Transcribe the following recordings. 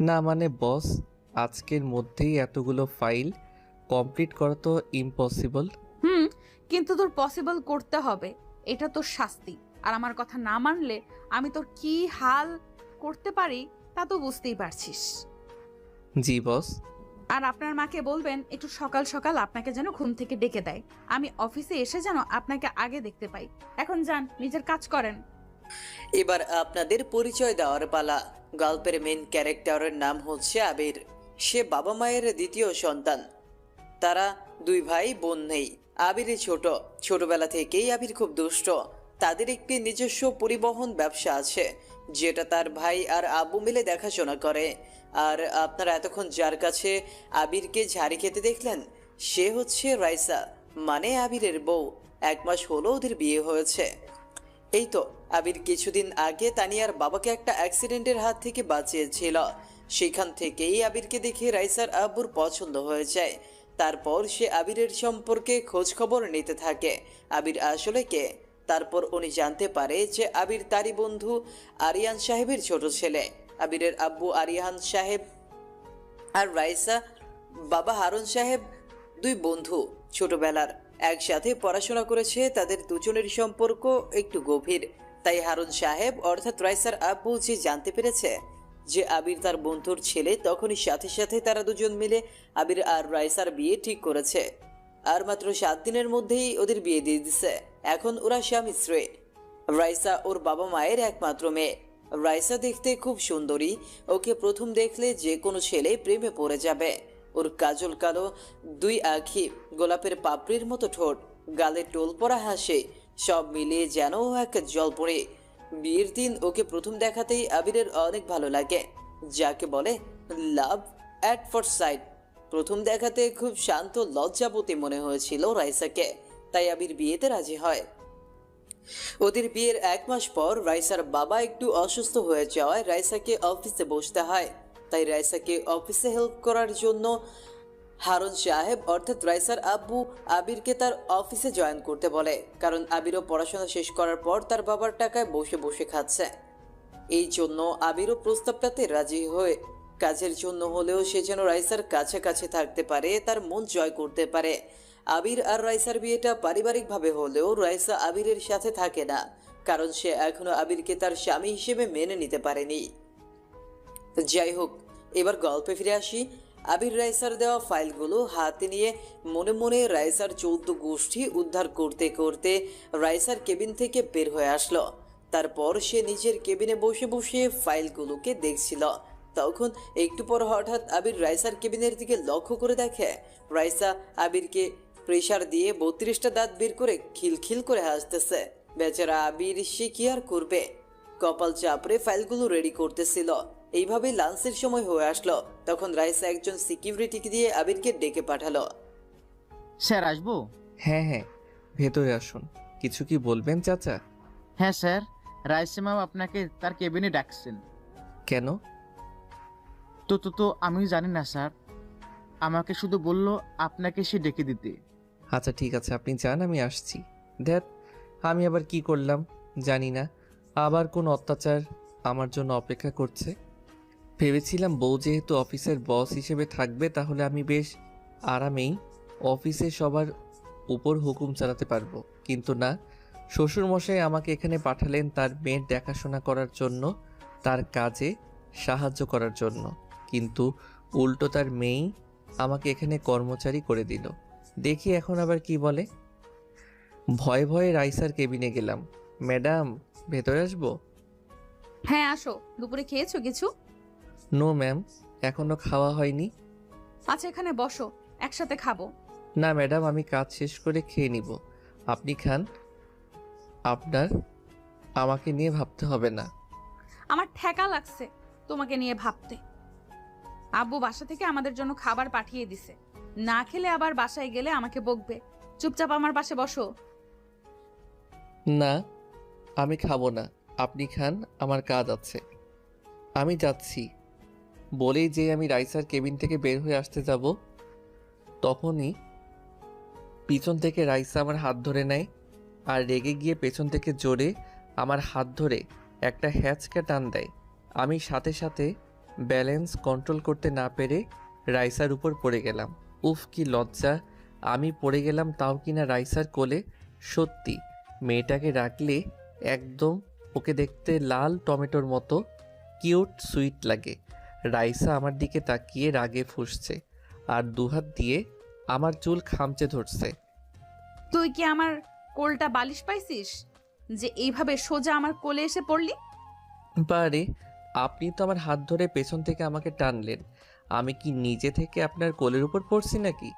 না মানে বস, আজকের মধ্যেই এতগুলো ফাইল কমপ্লিট করা তো ইম্পসিবল। হুম, কিন্তু তোর পসিবল করতে হবে। এটা তোর শাস্তি। আর আমার কথা না মানলে আমি তোর কি হাল করতে পারি তা তো বুঝতেই পারছিস। জি বস। আর আপনার মাকে বলবেন একটু সকাল সকাল আপনাকে যেন ঘুম থেকে ডেকে দেয়। আমি অফিসে এসে যেন আপনাকে আগে দেখতে পাই। এখন যান, নিজের কাজ করেন। এবার আপনাদের পরিচয় দেওয়ার পালা। গল্পের মেইন ক্যারেক্টারের নাম হচ্ছে আবির। সে বাবা মায়ের দ্বিতীয় সন্তান। তারা দুই ভাই বোন নেই। আবির ছোটবেলা থেকেই আবির খুব দুষ্ট। তাদের একটি নিজস্ব পরিবহন ব্যবসা আছে, যেটা তার ভাই আর আব্বু মিলে দেখাশোনা করে। আর আপনারা এতক্ষণ যার কাছে আবিরকে ঝাড়ি খেতে দেখলেন, সে হচ্ছে রাইসা, মানে আবিরের বউ। 1 মাস হলো ওদের বিয়ে হয়েছে। এই তো আবির কিছুদিন আগে তানিয়ার বাবাকে একটা অ্যাক্সিডেন্টের হাত থেকে বাঁচিয়েছিল। সেখান থেকেই আবিরকে দেখে রাইসার আব্বুর পছন্দ হয়ে যায়। তারপর সে আবিরের সম্পর্কে খোঁজ খবর নিতে থাকে, আবির আসলে কে। তারপর উনি জানতে পারে যে আবির তারই বন্ধু আরিয়ান সাহেবের ছোট ছেলে। আবিরের আব্বু আরিয়ান সাহেব আর রাইসা বাবা হারুন সাহেব দুই বন্ধু, ছোটবেলার একসাথে পড়াশোনা করেছে। তাদের দুজনের সম্পর্ক একটু গভীর। তাই হারুন সাহেব অর্থাৎ রাইসার আব্বু যে জানতে পেরেছে যে আবির তার বন্ধুর ছেলে, তখনই সাথে সাথে তারা দুজন মিলে আবির আর রাইসার বিয়ে ঠিক করেছে। আর মাত্র 7 দিনের মধ্যেই ওদের বিয়ে দিয়ে দিছে। এখন ওরা স্বামী স্ত্রী। রাইসা ওর বাবা মায়ের একমাত্র মেয়ে। রাইসা দেখতে খুব সুন্দরী। ওকে প্রথম দেখলে যে কোনো ছেলে প্রেমে পড়ে যাবে। ওর কাজল কালো দুই আঁখি, গোলাপের পাপড়ির মতো ঠোঁট, গালে টোল পড়া হাসি, সব মিলিয়ে যেন ও এক জলপরি। বিয়ের দিন ওকে প্রথম দেখাতেই আবিরের অনেক ভালো লাগে, যাকে বলে লাভ অ্যাট ফার্স্ট সাইট। প্রথম দেখাতে খুব শান্ত লজ্জাবতী মনে হয়েছিল রাইসাকে, তাই আবির বিয়েতে রাজি হয়। ওদের বিয়ের 1 মাস পর রাইসার বাবা একটু অসুস্থ হয়ে যাওয়ায় রাইসাকে অফিসে বসতে হয়। তাই রাইসাকে অফিসে হেল্প করার জন্য হারুন সাহেব অর্থাৎ রাইসার আব্বু আবিরকে তার অফিসে জয়েন করতে বলে, কারণ আবিরও পড়াশোনা শেষ করার পর তার বাবার টাকায় বসে বসে খাচ্ছে। এই জন্য আবিরও প্রস্তাবটাতে রাজি হয়ে কাজের জন্য হলেও সে যেন রাইসার কাছাকাছি থাকতে পারে, তার মন জয় করতে পারে। আবির আর রাইসার বিয়েটা পারিবারিকভাবে হলেও রাইসা আবিরের সাথে থাকে না, কারণ সে এখনো আবিরকে তার স্বামী হিসেবে মেনে নিতে পারেনি। যাই হোক, এবার গল্পে ফিরে আসি। আবির রাইসার দেওয়া ফাইলগুলো হাতে নিয়ে মনে মনে রাইসার 14 গোষ্ঠী উদ্ধার করতে করতে রাইসার কেবিন থেকে বের হয়ে আসলো। তারপর সে নিজের কেবিনে বসে বসে ফাইলগুলোকে দেখছিল। তখন একটু পর হঠাৎ আবির রাইসার কেবিনের দিকে লক্ষ্য করে দেখে রাইসা আবিরকে প্রেসার দিয়ে 32টা দাঁত বের করে খিলখিল করে হাসতেছে। বেচারা আবির সে কি আর করবে, কপাল চাপড়ে ফাইলগুলো রেডি করতেছিল। এইভাবে লাঞ্চের সময় হয়ে আসলো। তখন রাইসা একজন সিকিউরিটিকে দিয়ে আবিরকে ডেকে পাঠালো। স্যার আসবো? হ্যাঁ হ্যাঁ, ভেতরে আসুন। কিছু কি বলবেন চাচা? হ্যাঁ স্যার, রাইসা ম্যাম আপনাকে তার কেবিনে ডাকছেন। কেন? তো আমি জানি না স্যার, আমাকে শুধু বলল আপনাকে সে ডেকে দিতে। আচ্ছা ঠিক আছে, আপনি যান, আমি আসছি। ধ্যাত, আমি আবার কি করলাম জানি না, আবার কোন অত্যাচার আমার জন্য অপেক্ষা করছে। ভেবেছিলাম বউ যেহেতু অফিসের বস হিসেবে থাকবে, তাহলে আমি বেশ আরামেই অফিসে সবার উপর হুকুম চালাতে পারবো। কিন্তু না, শ্বশুরমশাই আমাকে এখানে পাঠালেন তার মেয়ের দেখাশোনা করার জন্য, তার কাজে সাহায্য করার জন্য। কিন্তু উল্টো তার মেয়েই আমাকে এখানে কর্মচারী করে দিল। দেখি এখন আবার কি বলে। ভয়ে ভয়ে রাইসার কেবিনে গেলাম। ম্যাডাম, ভেতরে আসবো? হ্যাঁ আসো। দুপুরে খেয়েছো কিছু? নো ম্যাম, এখনো খাওয়া হয়নি। আচ্ছা এখানে বসো, একসাথে খাবো। না ম্যাডাম, আমি কাজ শেষ করে খেয়ে নিব। আপনি খান, আপনার আমাকে নিয়ে ভাবতে হবে না। আমার ঠেকা লাগছে তোমাকে নিয়ে ভাবতে। আব্বু বাসা থেকে আমাদের জন্য খাবার পাঠিয়ে দিছে। না খেলে আবার বাসায় গেলে আমাকে বকবে। চুপচাপ আমার পাশে বসো। না, আমি খাবো না, আপনি খান, আমার কাজ আছে। আমি যাচ্ছি। বলেই যে আমি রাইসার কেবিন থেকে বের হয়ে আসতে যাব, তখনই পিছন থেকে রাইসা আমার হাত ধরে নেয় আর রেগে গিয়ে পেছন থেকে জোরে আমার হাত ধরে একটা হ্যাঁচকা টান দেয়। আমি সাথে সাথে ব্যালেন্স কন্ট্রোল করতে না পেরে রাইসার উপর পড়ে গেলাম। উফ কি লজ্জা, আমি পড়ে গেলাম তাও কিনা রাইসার কোলে। সত্যি মেয়েটাকে রাখলে একদম ওকে দেখতে লাল টমেটোর মতো কিউট সুইট লাগে। রাইসা আমার দিকে তাকিয়ে রাগে ফুঁসছে আর দুহাত দিয়ে আমার চুল খামচে ধরছে। তুই কি আমার কোলটা বালিশ পাইছিস যে এইভাবে সোজা আমার কোলে এসে পড়লি? বারে, আপনি তো আমার হাত ধরে পেছন থেকে আমাকে টানলেন, আমি কি নিজে থেকে আপনার কোলের উপর পড়ছি নাকি?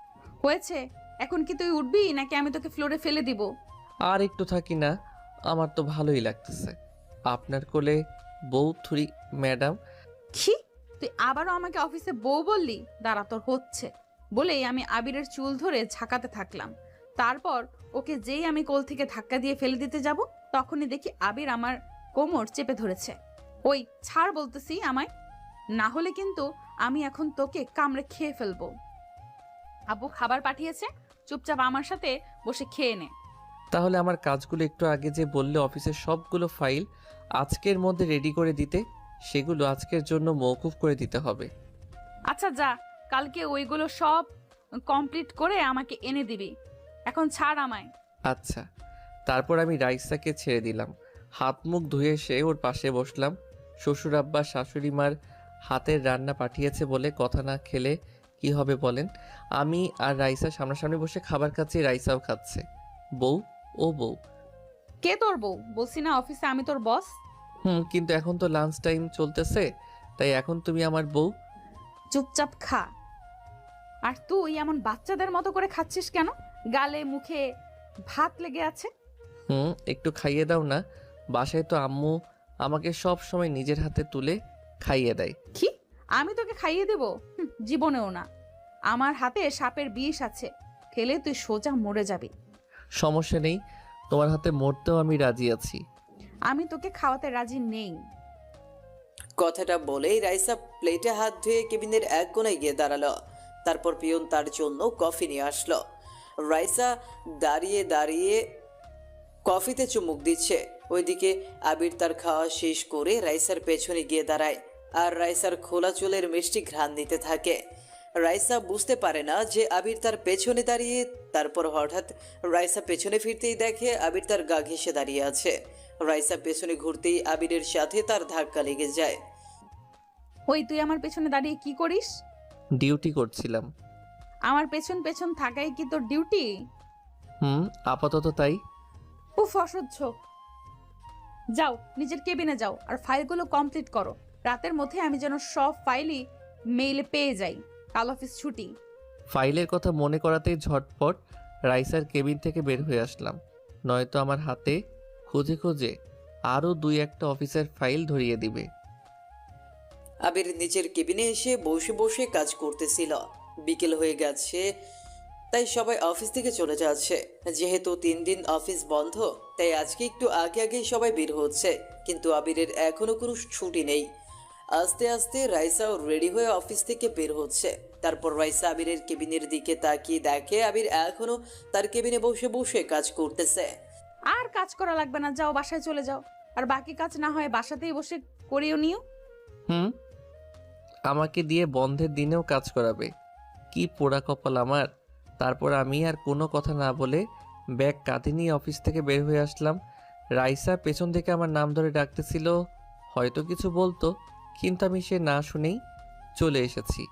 হয়েছে, এখন কি তুই উঠবি নাকি আমি তোকে ফ্লোরে ফেলে দিব? আর একটু থাকি না, আমার তো ভালোই লাগতেছে আপনার কোলে বউ থুরি ম্যাডাম। কি, তুই আবারও আমাকে অফিসে বউ বললি? দাঁড়া, তোর হচ্ছে। বলেই আমি আবিরের চুল ধরে ঝাঁকাতে থাকলাম। তারপর ওকে যেই আমি কোল থেকে ধাক্কা দিয়ে ফেলে দিতে যাব, তখনই দেখি আবির আমার কোমর চেপে ধরেছে। ওই ছাড় বলতেছি আমায়, না হলে কিন্তু আমি এখন তোকে কামড়ে খেয়ে ফেলবো। আব্বু খাবার পাঠিয়েছে, চুপচাপ আমার সাথে বসে খেয়ে নে। তাহলে আমার কাজগুলো একটু আগে যে বললে অফিসের সবগুলো ফাইল আজকের মধ্যে রেডি করে দিতে, সেগুলো আজকের জন্য মওকুফ করে দিতে হবে। আচ্ছা যা, কালকে ওইগুলো সব কমপ্লিট করে আমাকে এনে দিবি। এখন ছাড় আমায়। আচ্ছা। তারপর আমি রাইসাকে ছেড়ে দিলাম। হাত মুখ ধুয়ে এসে ওর পাশে বসলাম। শ্বশুর আব্বা শাশুড়ি মার হাতের রান্না পাঠিয়েছে বলে কথা না খেলে কি হবে বলেন। আমি আর রাইসা সামনাসামনি বসে খাবার খাচ্ছি, রাইসাও খাচ্ছে। বউ, ও বউ। কে তোর বউ? বলছি না অফিসে আমি তোর বস। কিন্তু এখন তো লাঞ্চ টাইম চলতেছে, তাই এখন তুমি আমার বউ। চুপচাপ খা। আর তুই এমন বাচ্চাদের মতো করে খাচ্ছিস কেন? গালে মুখে ভাত লেগে আছে। একটু খাইয়ে দাও না। বাসায় তো আম্মু আমাকে সব সময় নিজের হাতে তুলে খাইয়ে দেয়। কি, আমি তোকে খাইয়ে দেব? জীবনেও না। আমার হাতে সাপের বিষ আছে, খেলে তুই সোজা মরে যাবি। সমস্যা নেই, তোমার হাতে মরতেও আমি রাজি আছি। আমি তোকে খাওয়াতে রাজি নেই। কথাটা বলেই রাইসা প্লেটে হাত ধুয়ে কেবিনের এক কোণায় গিয়ে দাঁড়ালো। তারপর পিয়ন তার জন্য কফি নিয়ে আসলো। রাইসা দাঁড়িয়ে দাঁড়িয়ে কফিতে চুমুক দিচ্ছে। ওইদিকে আবির তার খাওয়া শেষ করে রাইসার পেছনে গিয়ে দাঁড়ায় আর রাইসার খোলা চুলের মিষ্টি ঘ্রাণ নিতে থাকে। রাইসা বুঝতে পারে না যে আবির তার পেছনে দাঁড়িয়ে। তারপর হঠাৎ রাইসা পেছনে ফিরতেই দেখে আবির তার গা ঘেঁষে দাঁড়িয়ে আছে। রাইসা পেছনে ঘুরতেই আবিরের সাথে তার ধাক্কা লেগে যায়। ওই তুই আমার পেছনে দাঁড়িয়ে কি করিস? ডিউটি করছিলাম। আমার পেছন পেছন থাকাই কি তোর ডিউটি? আপাতত তাই। উফ, অসহ্য। যাও, নিজের কেবিনে যাও আর ফাইলগুলো কমপ্লিট করো। রাতের মধ্যে আমি যেন সব ফাইলই মেইলে পেয়ে যাই। কাল অফিস ছুটি। ফাইলের কথা মনে করাতেই ঝটপট রাইসার কেবিন থেকে বের হয়ে আসলাম, নয়তো আমার হাতে খুঁজে খুঁজে আরও 2-1টা অফিসের ফাইল ধরিয়ে দিবে। আবির নিজের কেবিনে এসে বসে বসে কাজ করতেছিল। বিকেল হয়ে গেছে, তাই সবাই অফিস থেকে চলে যাচ্ছে। যেহেতু 3 দিন অফিস বন্ধ, তাই আজকে একটু আগে আগেই সবাই বের হচ্ছে। কিন্তু আবিরের এখনো কোনো ছুটি নেই। আস্তে আস্তে রাইসাও রেডি হয়ে অফিস থেকে বের হচ্ছে। তারপর রাইসা আবিরের কেবিনের দিকে তাকিয়ে দেখে আবির এখনো তার কেবিনে বসে বসে কাজ করতেছে। আর কাজ করা লাগবে না, যাও বাসায় চলে যাও। আর বাকি কাজ না হয় বাসাতেই বসে করিও নিও। আমাকে দিয়ে বন্ধের দিনেও কাজ করাবে, কি পোড়া কপাল আমার। তারপর আমি আর কোনো কথা না বলে ব্যাগ কাঁধে নিয়ে অফিস থেকে বের হয়ে আসলাম। রাইসা পেছন থেকে আমার নাম ধরে ডাকতেছিল, হয়তো কিছু বলতো, কিন্তু আমি সে না শুনেই চলে এসেছি।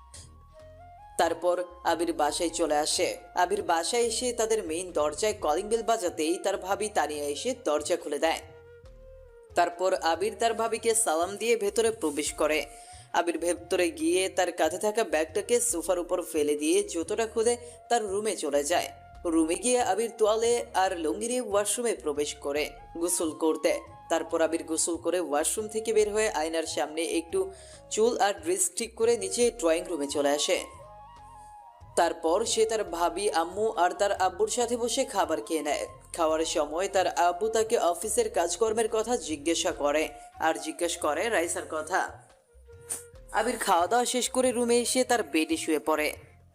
তারপর আবির বাসায় চলে আসে। আবির বাসায় এসে তাদের মেইন দরজায় কলিং বেল বাজাতেই তার ভাবি তানিয়া এসে দরজা খুলে দেয়। তারপর আবির তার ভাবিকে সালাম দিয়ে ভেতরে প্রবেশ করে। আবির ভেতরে গিয়ে তার কাঁধে থাকা ব্যাগটাকে সোফার উপর ফেলে দিয়ে জুতোটা খুলে তার রুমে চলে যায়। রুমে গিয়ে আবির তোয়ালে আর লুঙ্গি নিয়ে ওয়াশরুমে প্রবেশ করে গোসল করতে। তারপর আবির গোসল করে ওয়াশরুম থেকে বের হয়ে আয়নার সামনে একটু চুল আর ড্রেস ঠিক করে নিচে ড্রয়িং রুমে চলে আসে। তারপর সে তার ভাবি আম্মু আর তার আব্বুর সাথে বসে খাবার খেয়ে নেয়। খাওয়ার সময় তার আব্বু তাকে অফিসের কাজকর্মের কথা জিজ্ঞাসা করে আর জিজ্ঞেস করে রাইসার কথা। আবির খাওয়া দাওয়া শেষ করে রুমে এসে তার বেডে শুয়ে পড়ে।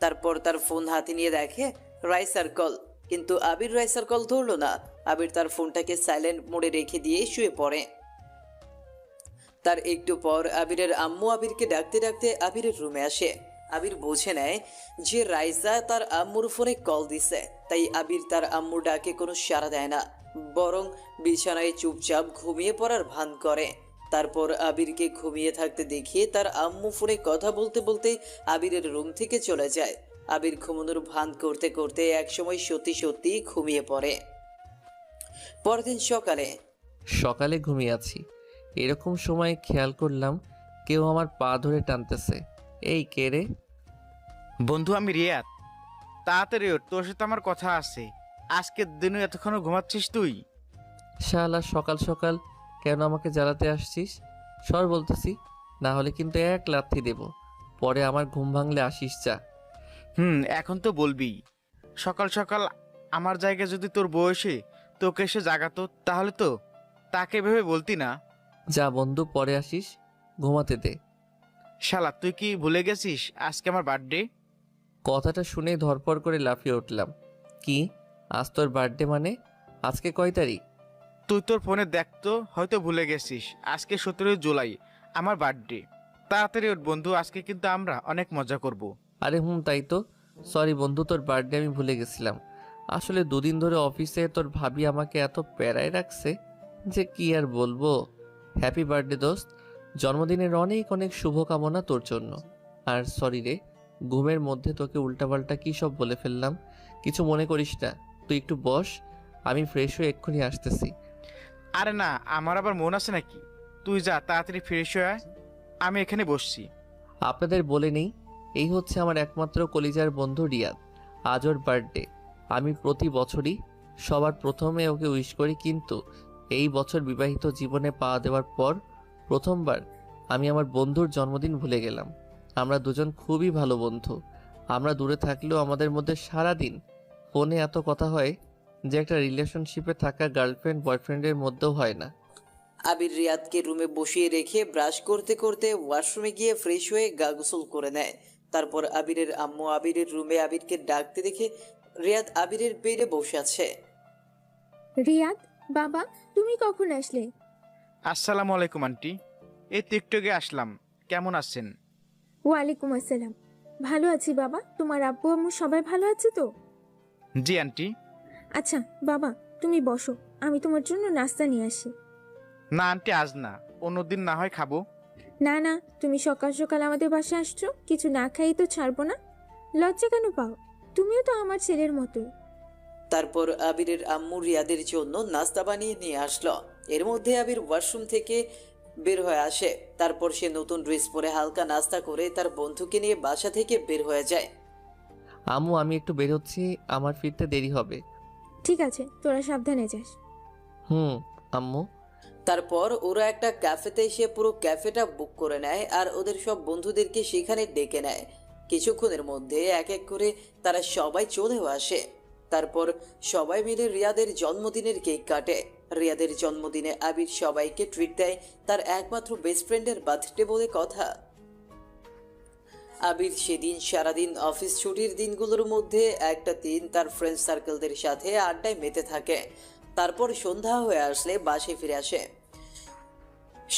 তারপর তার ফোন হাতে নিয়ে দেখে রাইসার কল, কিন্তু আবির রাইসার কল ধরলো না। আবির তার ফোনটাকে সাইলেন্ট মোডে রেখে দিয়ে শুয়ে পড়ে। তার একটু পর আবিরের আম্মু আবিরকে ডাকতে ডাকতে আবিরের রুমে আসে। আবির বুঝে নেয় যে রাইসা তার আম্মুর ফোনে কল দিছে, তাই আবির তার আম্মুর ডাকে কোনো সাড়া দেয় না, বরং বিছানায় চুপচাপ ঘুমিয়ে পড়ার ভান করে। তারপর আবিরকে ঘুমিয়ে থাকতে দেখিয়ে তার আম্মু ফোনে কথা বলতে বলতে আবিরের রুম থেকে চলে যায়। আবির ঘুমানোর ভান করতে করতে একসময় সত্যি সত্যি ঘুমিয়ে পড়ে। পরদিন সকালে সকালে ঘুমিয়ে আছি, এরকম সময় খেয়াল করলাম কেউ আমার পা ধরে টানতেছে। এই কে রে? বন্ধু আমি রিয়াদ। তাড়াতাড়ি ওঠ, তোর সাথে আমার কথা আছে। আজকের দিনও এতক্ষণ ঘুমাচ্ছিস তুই? শালা সকাল সকাল কেন আমাকে জ্বালাতে আসছিস? সর বলতেছি, না হলে কিন্তু এক লাথি দেব। পরে আমার ঘুম ভাঙলে আসিস যা। এখন তো বলবি। সকাল সকাল আমার জায়গায় যদি তোর বয়সে তোকে এসে জাগাতো তাহলে তো তাকে ভেবে বলতি না। যা বন্ধু, পরে আসিস, ঘুমাতে দে। শালা তুই কি ভুলে গেছিস আজকে আমার বার্থডে? কথাটা শুনে ধরপর করে লাফিয়ে উঠলাম। কি, আজ তোর বার্থডে? মানে আজকে কয় তারিখ? তুই তোর ফোনে দেখতো, হয়তো ভুলে গেছিস। আজকে 17 জুলাই আমার বার্থডে। তাড়াতাড়ি ওঠ বন্ধু, আজকে কিন্তু আমরা অনেক মজা করব। আরে তাই তো। সরি বন্ধু, তোর বার্থডে আমি ভুলে গেছিলাম। আসলে দুদিন ধরে অফিসে তোর ভাবি আমাকে এত প্যারায় রাখছে যে কি আর বলবো। হ্যাপি বার্থডে দোস্ত, জন্মদিনের অনেক অনেক শুভকামনা তোর জন্য। আর সরি রে, ঘুমের মধ্যে তোকে উল্টাপাল্টা কী সব বলে ফেললাম। কিছু মনে করিস না, তুই একটু বস, আমি ফ্রেশ হয়ে এক্ষুনি আসতেছি। আরে না, আমার আবার মন আছে নাকি? তুই যা, তাড়াতাড়ি ফ্রেশ হয়ে আয়, আমি এখানে বসছি। আপনাদের বলে নেই, এই হচ্ছে আমার একমাত্র কলিজার বন্ধু রিয়াদ। আজ ওর বার্থডে। আমি প্রতি বছরই সবার প্রথমে ওকে উইশ করি, কিন্তু এই বছর বিবাহিত জীবনে পা দেওয়ার পর প্রথমবার আমি আমার বন্ধুর জন্মদিন ভুলে গেলাম। আমরা দুজন খুবই ভালো বন্ধু। আমরা দূরে থাকলেও আমাদের মধ্যে সারাদিন ফোনে এত কথা হয় যে একটা রিলেশনশিপে থাকা গার্লফ্রেন্ড বয়ফ্রেন্ডের মধ্যেও হয় না। আবির রিয়াদকে রুমে বসিয়ে রেখে ব্রাশ করতে করতে ওয়াশরুমে গিয়ে ফ্রেশ হয়ে গা গোসল করে নেয়। তারপর আবিরের আম্মু আবিরের রুমে আবিরকে ডাকতে দেখে রিয়াদ আবিরের বেডে বসে আছে। রিয়াদ বাবা, তুমি কখন আসলে? আসসালামু আলাইকুম আন্টি, এই টিকটকে আসলাম। কেমন আছেন? ওয়ালাইকুম আসসালাম। ভালো আছি বাবা, তোমার আব্বু আম্মু সবাই ভালো আছে তো? জি আন্টি। আচ্ছা বাবা, তুমি বসো, আমি তোমার জন্য নাস্তা নিয়ে আসি। না আন্টি, আজ না, অন্যদিন না হয় খাবো। না না, তুমি সকাল সকাল আমাদের বাসায় আসছো, কিছু না খাই তো ছাড়বো না। লজ্জা কেন পাও? তুমিও তো আমার ছেলের মতো। তারপর আবিরের আম্মু রিয়াদের জন্য নাস্তা বানিয়ে নিয়ে আসলো। এর মধ্যে আবির ওয়াশরুম থেকে বের হয়ে আসে। তারপর সে নতুন ড্রেস পরে হালকা নাস্তা করে তার বন্ধুকে নিয়ে বাসা থেকে বের হয়ে যায়। আম্মু, আমি একটু বের হচ্ছি, আমার ফিরতে দেরি হবে। ঠিক আছে, তোরা সাবধানে যাস। আম্মু। তারপর ওরা একটা ক্যাফেতে এসে পুরো ক্যাফেটা বুক করে নেয় আর ওদের সব বন্ধুদেরকে সেখানে ডেকে নেয়। কিছুক্ষণের মধ্যে এক এক করে তারা সবাই চলেও আসে। তারপর সবাই মিলে রিয়াদের জন্মদিনের কেক কাটে। রিয়াদের জন্মদিনে আবির সবাইকে ট্রিট দেয়, তার একমাত্র বেস্ট ফ্রেন্ডের বার্থডে বলে কথা। আবির সেদিন সারাদিন অফিস ছুটির দিনগুলোর মধ্যে একটা দিন তার ফ্রেন্ড সার্কেলদের সাথে আড্ডায় মেতে থাকে। তারপর সন্ধ্যা হয়ে আসলে বাসায় ফিরে আসে।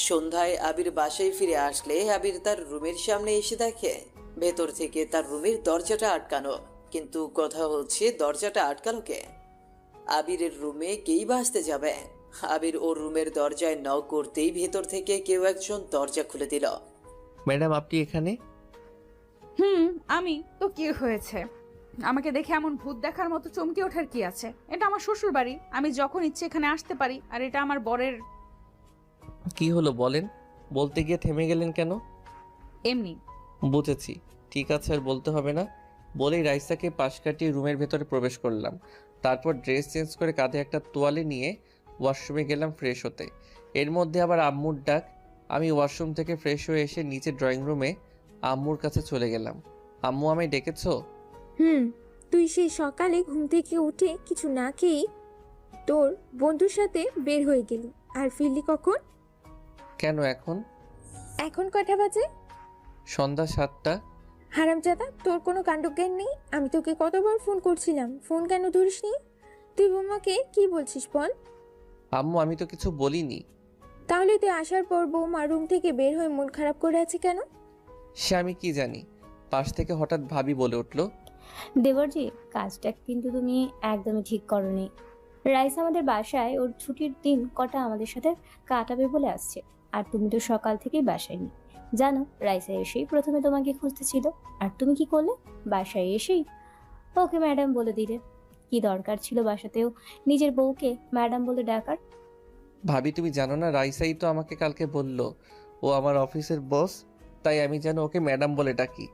সন্ধ্যায় আবির বাসায় ফিরে আসলে আবির তার রুমের সামনে এসে দেখে ভেতর থেকে তার রুমের দরজাটা আটকানো। কিন্তু কথা হচ্ছে, দরজাটা আটকালো কে? আবিরের রুমে কেই বা আসতে যাবে? আবির ওর রুমের দরজায় নক করতেই ভেতর থেকে কেউ একজন দরজা খুলে দিল। ম্যাডাম, আপনি এখানে? আমি তো কি হয়েছে? আমাকে দেখে এমন ভূত দেখার মতো চমকে ওঠার কি আছে? এটা আমার শ্বশুর বাড়ি, আমি যখন ইচ্ছে এখানে আসতে পারি। আর এটা আমার বরের। কি হলো বলেন? বলতে গিয়ে থেমে গেলেন কেন? এমনি। বুঝেছি, ঠিক আছে, আর বলতে হবে না। বলেই রাইসাকে পাশ কাটিয়ে রুমের ভেতরে প্রবেশ করলাম। তারপর ড্রেস চেঞ্জ করে কাঁধে একটা তোয়ালে নিয়ে ওয়াশরুমে গেলাম ফ্রেশ হতে। এর মধ্যে আবার আম্মুর ডাক। আমি ওয়াশরুম থেকে ফ্রেশ হয়ে এসে নিচে ড্রয়িং রুমে আম্মুর কাছে চলে গেলাম। আম্মু, আমায় ডেকেছো? তুই সেই সকালে ঘুম থেকে উঠে কিছু না খেয়েই তোর বন্ধুর সাথে বের হয়ে গেলি, আর ফিরলি কখন? কেন এখন? এখন কটা বাজে? সন্ধ্যা 7টা। হারামজাদা, তোর কোনো কাণ্ডজ্ঞান নেই? আমি তোকে কতবার ফোন করছিলাম, ফোন কেন ধরিসনি? তুই বোমাকে কি বলছিস বল? আম্মু, আমি তো কিছু বলিনি। তাহলে তুই আসার পর বৌমা রুম থেকে বের হয়ে মন খারাপ করে আছে কেন? সে আমি কি জানি। পাশ থেকে হঠাৎ ভাবি বলে উঠলো, দেবরজি, কাজটা কিন্তু তুমি একদমই ঠিক করনি। রাইস আমাদের বাসায় ওর ছুটির দিন কটা আমাদের সাথে কাটাবে বলে আসছে, আর তুমি তো সকাল থেকেই বাসায় নেই। জানো, রাইসা এসেই প্রথমে তোমাকে খুঁজতেছিল, আর তুমি কি করলে? বাসায় এসেই ওকে ম্যাডাম বলে দিলে। কি দরকার ছিল বাসাতেও নিজের বউকে ম্যাডাম বলে ডাকার? ভাবি তুমি জানো না, রাইসাই তো আমাকে কালকে বলল ও আমার অফিসের বস, তাই আমি যেন ওকে ম্যাডাম বলে ডাকি।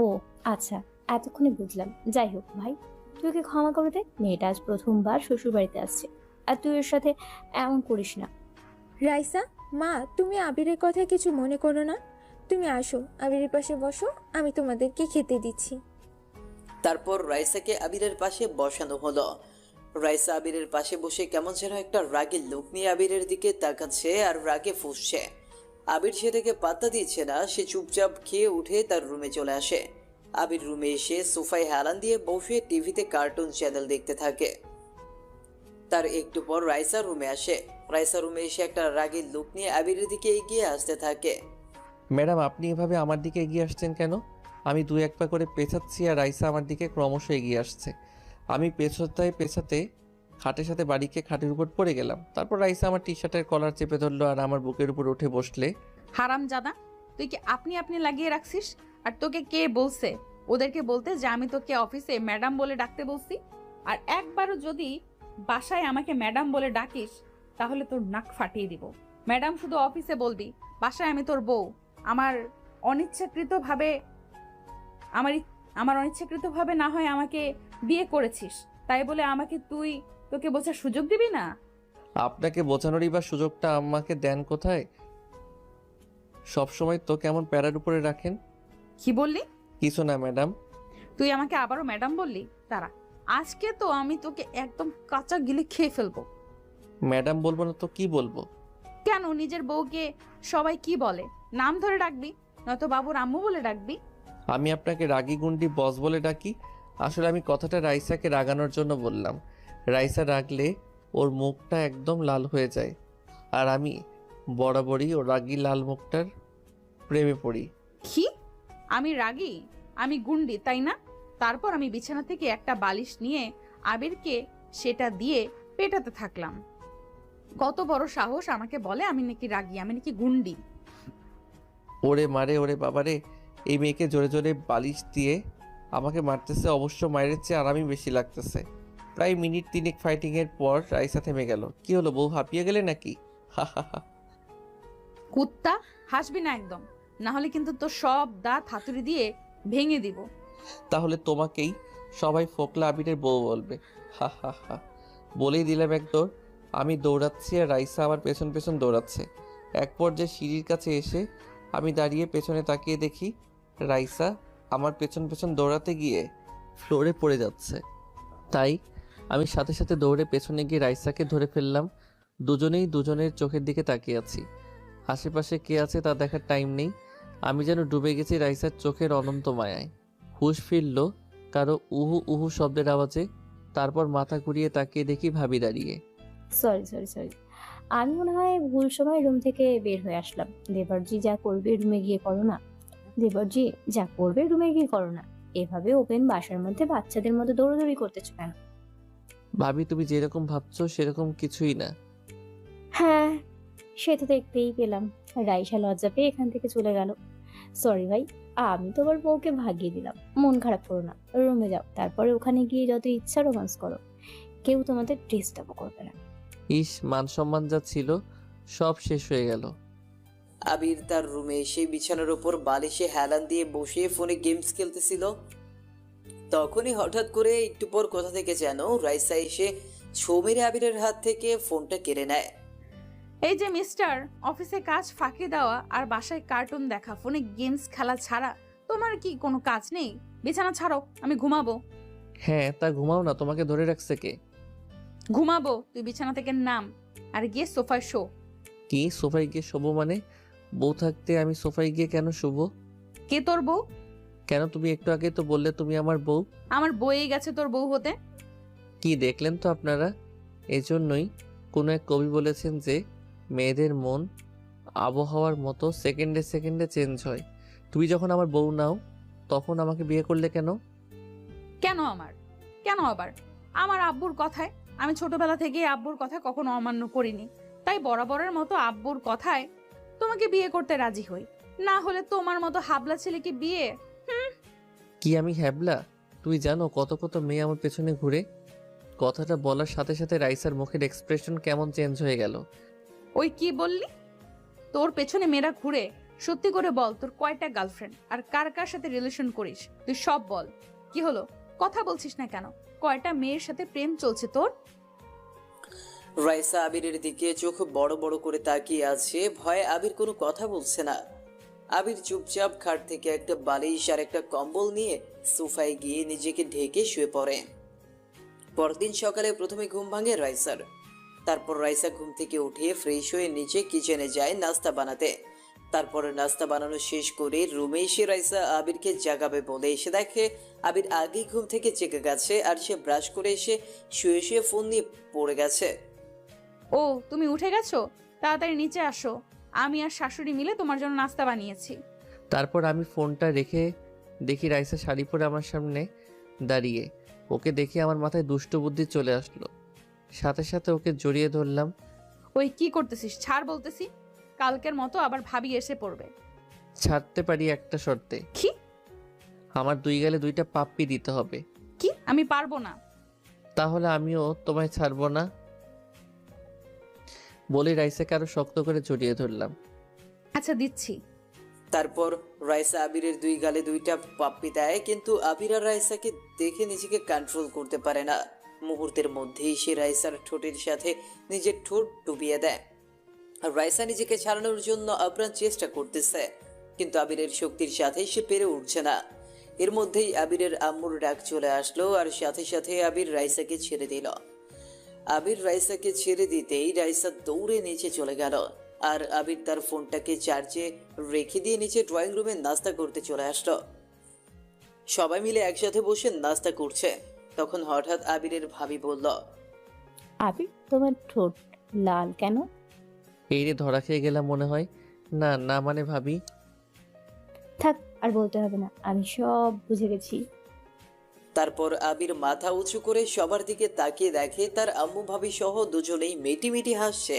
ও আচ্ছা, এতক্ষণে বুঝলাম। যাই হোক ভাই, তুই ওকে ক্ষমা করে দে। মেয়েটা আজ প্রথমবার শ্বশুর বাড়িতে আসছে, আর তুই ওর সাথে এমন করিস না। রাইসা, মা, তুমি আবিরের কথা কিছু মনে করো না। তুমি আসো, আবিরের পাশে বসো, আমি তোমাদেরকে খেতে দিচ্ছি। তারপর রাইসাকে আবিরের পাশে বসানো হলো। রাইসা আবিরের পাশে বসে কেমন যেন একটা রাগের লুক নিয়ে আবিরের দিকে তাকাচ্ছে আর রাগে ফুঁসছে। আবির সেটাকে পাত্তা দিচ্ছে না, সে চুপচাপ খেয়ে উঠে তার রুমে চলে আসে। আবির রুমে এসে সোফায় হেলান দিয়ে বসে টিভিতে কার্টুন চ্যানেল দেখতে থাকে। তার একটু পর রাইসা রুমে আসে। রাইসা রুমে এসে একটা রাগের লুক নিয়ে আবিরের দিকে এগিয়ে আসতে থাকে। ম্যাডাম আপনি এভাবে আমার দিকে এগিয়ে আসছেন কেন? আমি দুই এক পা করে পেছাচ্ছি আর রাইসা আমার দিকে ক্রমশ এগিয়ে আসছে। আমি পেছাতে পেছাতে খাটের সাথে বাড়িকে খাটের উপর পড়ে গেলাম। তারপর রাইসা আমার টি শার্টের কলার চেপে ধরলো আর আমার বুকের উপর উঠে বসলে। হারাম জাদা, তুই কি আপনি আপনি লাগিয়ে রাখছিস? আর তোকে কে বলছে ওদেরকে বলতে যে আমি তোকে অফিসে ম্যাডাম বলে ডাকতে বলছি? আর একবারও যদি বাসায় আমাকে ম্যাডাম বলে ডাকিস তাহলে তোর নাক ফাটিয়ে দিব। ম্যাডাম শুধু অফিসে বলবি, বাসায় আমি তোর বউ। আমার অনিচ্ছাকৃতভাবে আমার অনিচ্ছাকৃতভাবে না হয় আমাকে বিয়ে করেছিস, তাই বলে তোকে বোঝার সুযোগ দিবি না। আপনাকে বোঝানোরই বা সুযোগটা আমাকে দেন কোথায়? সবসময় তো কেমন প্যারার উপরে রাখেন। কি বললি? কিছু না ম্যাডাম। তুই আমাকে আবারও ম্যাডাম বললি? তারা আজকে তো আমি তোকে একদম কাঁচা গিলে খেয়ে ফেলবো। ম্যাডাম বলবো না তো কি বলবো? কেন, নিজের বউকে সবাই কি বলে? নাম ধরে ডাকবি, নয়তো বাবুর আম্মু বলে ডাকবি। আমি আপনাকে রাগী গুন্ডি বস বলে ডাকি? আসলে আমি কথাটা রাইসাকে রাগানোর জন্য বললাম। রাইসা রাগলে ওর মুখটা একদম লাল হয়ে যায়, আর আমি বরাবরই ও রাগী লাল মুখটার প্রেমে পড়ি। কি? আমি রাগী? আমি গুন্ডি, তাই না? তারপর আমি বিছানা থেকে একটা বালিশ নিয়ে আবিরকে সেটা দিয়ে পেটাতে থাকলাম। কত বড় সাহস আমাকে বলে আমি নাকি রাগী, আমি নাকি গুন্ডি। ওরে মারে, ওরে বাবারে, এই মেয়েকে জোরে জোরে বালিশ দিয়ে আমাকে মারতেছে। অবশ্য মায়ের চেয়ে আরামই বেশি লাগতেছে। প্রায় মিনিট 3 ফাইটিংয়ের পর রাইসা থেমে গেল। কি হলো, বউ হাঁপিয়ে গেলে নাকি? হা হা হা। কুত্তা, হাসবি না একদম, না হলে কিন্তু তোর সব দাঁত হাতুড়ি দিয়ে ভেঙে দিব। তাহলে তোমাকেই সবাই ফোকলা আবিরের বউ বলবে। হা হা হা। বলেই দিলাম এক দৌড়। আমি দৌড়াচ্ছি আর রাইসা আমার পেছন পেছন দৌড়াচ্ছে। এক পর্যায়ে সিঁড়ির কাছে এসে আমি দাঁড়িয়ে পেছনে তাকিয়ে দেখি রাইসা আমার পেছন পেছন দৌড়াতে গিয়ে ফ্লোরে পড়ে যাচ্ছে। তাই আমি সাথে সাথে দৌড়ে পেছনে গিয়ে রাইসাকে ধরে ফেললাম। দুজনেই দুজনের চোখের দিকে তাকিয়ে আছি। আশেপাশে কে আছে তা দেখার টাইম নেই। আমি যেন ডুবে গেছি রাইসার চোখের অনন্ত মায়ায়। হুঁশ ফিরল কারো উহু উহু শব্দের আওয়াজে। তারপর মাথা ঘুরিয়ে তাকিয়ে দেখি ভাবি দাঁড়িয়ে। সরি, আমি মনে হয় ভুল সময় রুম থেকে বের হয়ে আসলাম। দেবরজি যা করবে রুমে গিয়ে করো না। দেবরজি যা করবে রুমে গিয়ে করো না। এভাবে ওপেন বাসার মধ্যে বাচ্চাদের মতো দৌড়াদৌড়ি করতেছো কেন? ভাবি তুমি যেরকম ভাবছো সেরকম কিছুই না। হ্যাঁ, সে তো দেখতেই পেলাম। রাইসা লজ্জা পেয়ে এখান থেকে চলে গেল। সরি ভাই, আমি তোমার বউকে ভাগিয়ে দিলাম। মন খারাপ করো না, রুমে যাও। তারপরে ওখানে গিয়ে যত ইচ্ছা রোমান্স করো, কেউ তোমাদের ডিস্টার্ব করবে না। ইস, মান সম্মান যা ছিল সব শেষ হয়ে গেল। আবির তার রুমে এসে বিছানার উপর বালিশে হেলান দিয়ে বসে ফোনে গেমস খেলতেছিল। তখনই হঠাৎ করে একটু পর কোথা থেকে যেন রাইসা এসে ছো মেরে আবিরের হাত থেকে ফোনটা কেড়ে নেয়। এই যে মিস্টার, অফিসে কাজ ফাঁকি দেওয়া আর বাসায় কার্টুন দেখা, ফোনে গেমস খেলা ছাড়া তোমার কি কোনো কাজ নেই? বিছানা ছাড়ো, আমি ঘুমাবো। হ্যাঁ তা ঘুমাও না, তোমাকে ধরে রাখছে কে? ঘুমাবো, তুই বিছানা থেকে নাম আর গিয়ে সোফায় শো। কি সোফায় গিয়ে শোবো মানে? বউ থাকতে আমি সোফায় গিয়ে কেন শোবো? কে তোর বউ? কেন, তুমি একটু আগে তো বললে তুমি আমার বউ। আমার বইয়ে গেছে তোর বউ হতে। কি দেখলেন তো আপনারা? এজন্যই কোনো এক কবি বলেছেন যে মেয়েদের মন আবহাওয়ার মতো সেকেন্ডে সেকেন্ডে চেঞ্জ হয়। তুমি যখন আমার বউ নাও তখন আমাকে বিয়ে করলে কেন? কেন আবার আমার আব্বুর কথায়। আমি ছোটবেলা থেকে আব্বুর কথা কখনো অমান্য করিনি, তাই বরাবরের মতো আব্বুর কথায় তোমাকে বিয়ে করতে রাজি হই। না হলে তোমার মতো হাবলা ছেলেকে বিয়ে। কি আমি হ্যাবলা? তুই জানো কত কত মেয়ে আমার পেছনে ঘুরে? কথাটা বলার সাথে সাথে রাইসার মুখের এক্সপ্রেশন কেমন চেঞ্জ হয়ে গেল। ওই কি বললি? তোর পেছনে মেয়েরা ঘুরে? সত্যি করে বল, তোর কয়টা গার্লফ্রেন্ড আর কার কার সাথে রিলেশন করিস? তুই সব বল। কি হলো, কথা বলছিস না কেন? কয়টা মেয়ের সাথে প্রেম চলছে তোর? রাইসা আবিরের দিকে চোখ বড় বড় করে তাকিয়ে আছে। ভয়ে আবির কোনো কথা বলছে না। আবির চুপচাপ খাট থেকে একটা বালিশ আর একটা কম্বল নিয়ে সোফায় গিয়ে নিজেকে ঢেকে শুয়ে পড়ে। পরদিন সকালে প্রথমে ঘুম ভাঙে রাইসার। তারপর রাইসা ঘুম থেকে উঠে ফ্রেশ হয়ে নিচে কিচেনে যায় নাস্তা বানাতে। তারপরে নাস্তা বানানো শেষ করে রুমে এসে রাইসা আবিরকে জাগাবে বলে এসে দেখে আবির আগেই ঘুম থেকে জেগে গেছে আর সে ব্রাশ করে এসে শুয়ে শুয়ে ফোন নিয়ে পড়ে গেছে। ও, তুমি উঠে গেছো? তাড়াতাড়ি নিচে আসো, আমি আর শাশুড়ি মিলে তোমার জন্য নাস্তা বানিয়েছি। তারপর আমি ফোনটা রেখে দেখি রাইসা শাড়ি পরে আমার সামনে দাঁড়িয়ে। ওকে দেখে আমার মাথায় দুষ্ট বুদ্ধি চলে আসলো। সাথে সাথে ওকে জড়িয়ে ধরলাম। ওই কি করতেছিস? ছাড় বলতেছি। কালকের মতো আবার ভাবি এসে পড়বে। ছাড়তে পারি একটা শর্তে। কি? আমার 2 গালে 2টা পাপ্পি দিতে হবে। কি? আমি পারবো না। তাহলে আমিও তোমায় ছাড়বো না বলে রাইসাকে আরো শক্ত করে জড়িয়ে ধরলাম। আচ্ছা, দিচ্ছি। তারপর রাইসা আবিরের 2 গালে 2টা পাপ্পি দেয়, কিন্তু আবির আর রাইসাকে দেখে নিজেকে কন্ট্রোল করতে পারে না। মুহূর্তের মধ্যেই সে রাইসার ঠোঁটের সাথে নিজের ঠোঁট ডুবিয়ে দেয়। আর রাইসা নিজেকে ছাড়ানোর জন্য আপ্রাণ চেষ্টা করতেছে, কিন্তু আবিরের শক্তির সাথে সে পেরে উঠছে না। এর মধ্যেই আবিরের আম্মুর ডাক চলে আসলো আর সাথে সাথে আবির রাইসাকে ছেড়ে দিল। আবির রাইসাকে ছেড়ে দিতেই রাইসা দৌড়ে নিচে চলে গেল আর আবির তার ফোনটাকে চার্জে রেখে দিয়ে নিচে ড্রয়িং রুমে নাস্তা করতে চলে আসলো। সবাই মিলে একসাথে বসে নাস্তা করছে। তখন হঠাৎ আবিরের ভাবি বলল, আবির, তোমার ঠোঁট লাল কেন? এই রে, ধরা খেয়ে গেলাম মনে হয়। না না, মানে ভাবি। থাক, আর বলতে হবে না, আমি সব বুঝে গেছি। তারপর আবির মাথা উঁচু করে সবার দিকে তাকিয়ে দেখে তার আম্মু ভাবি সহ দুজনেই মেটি মেটি হাসছে।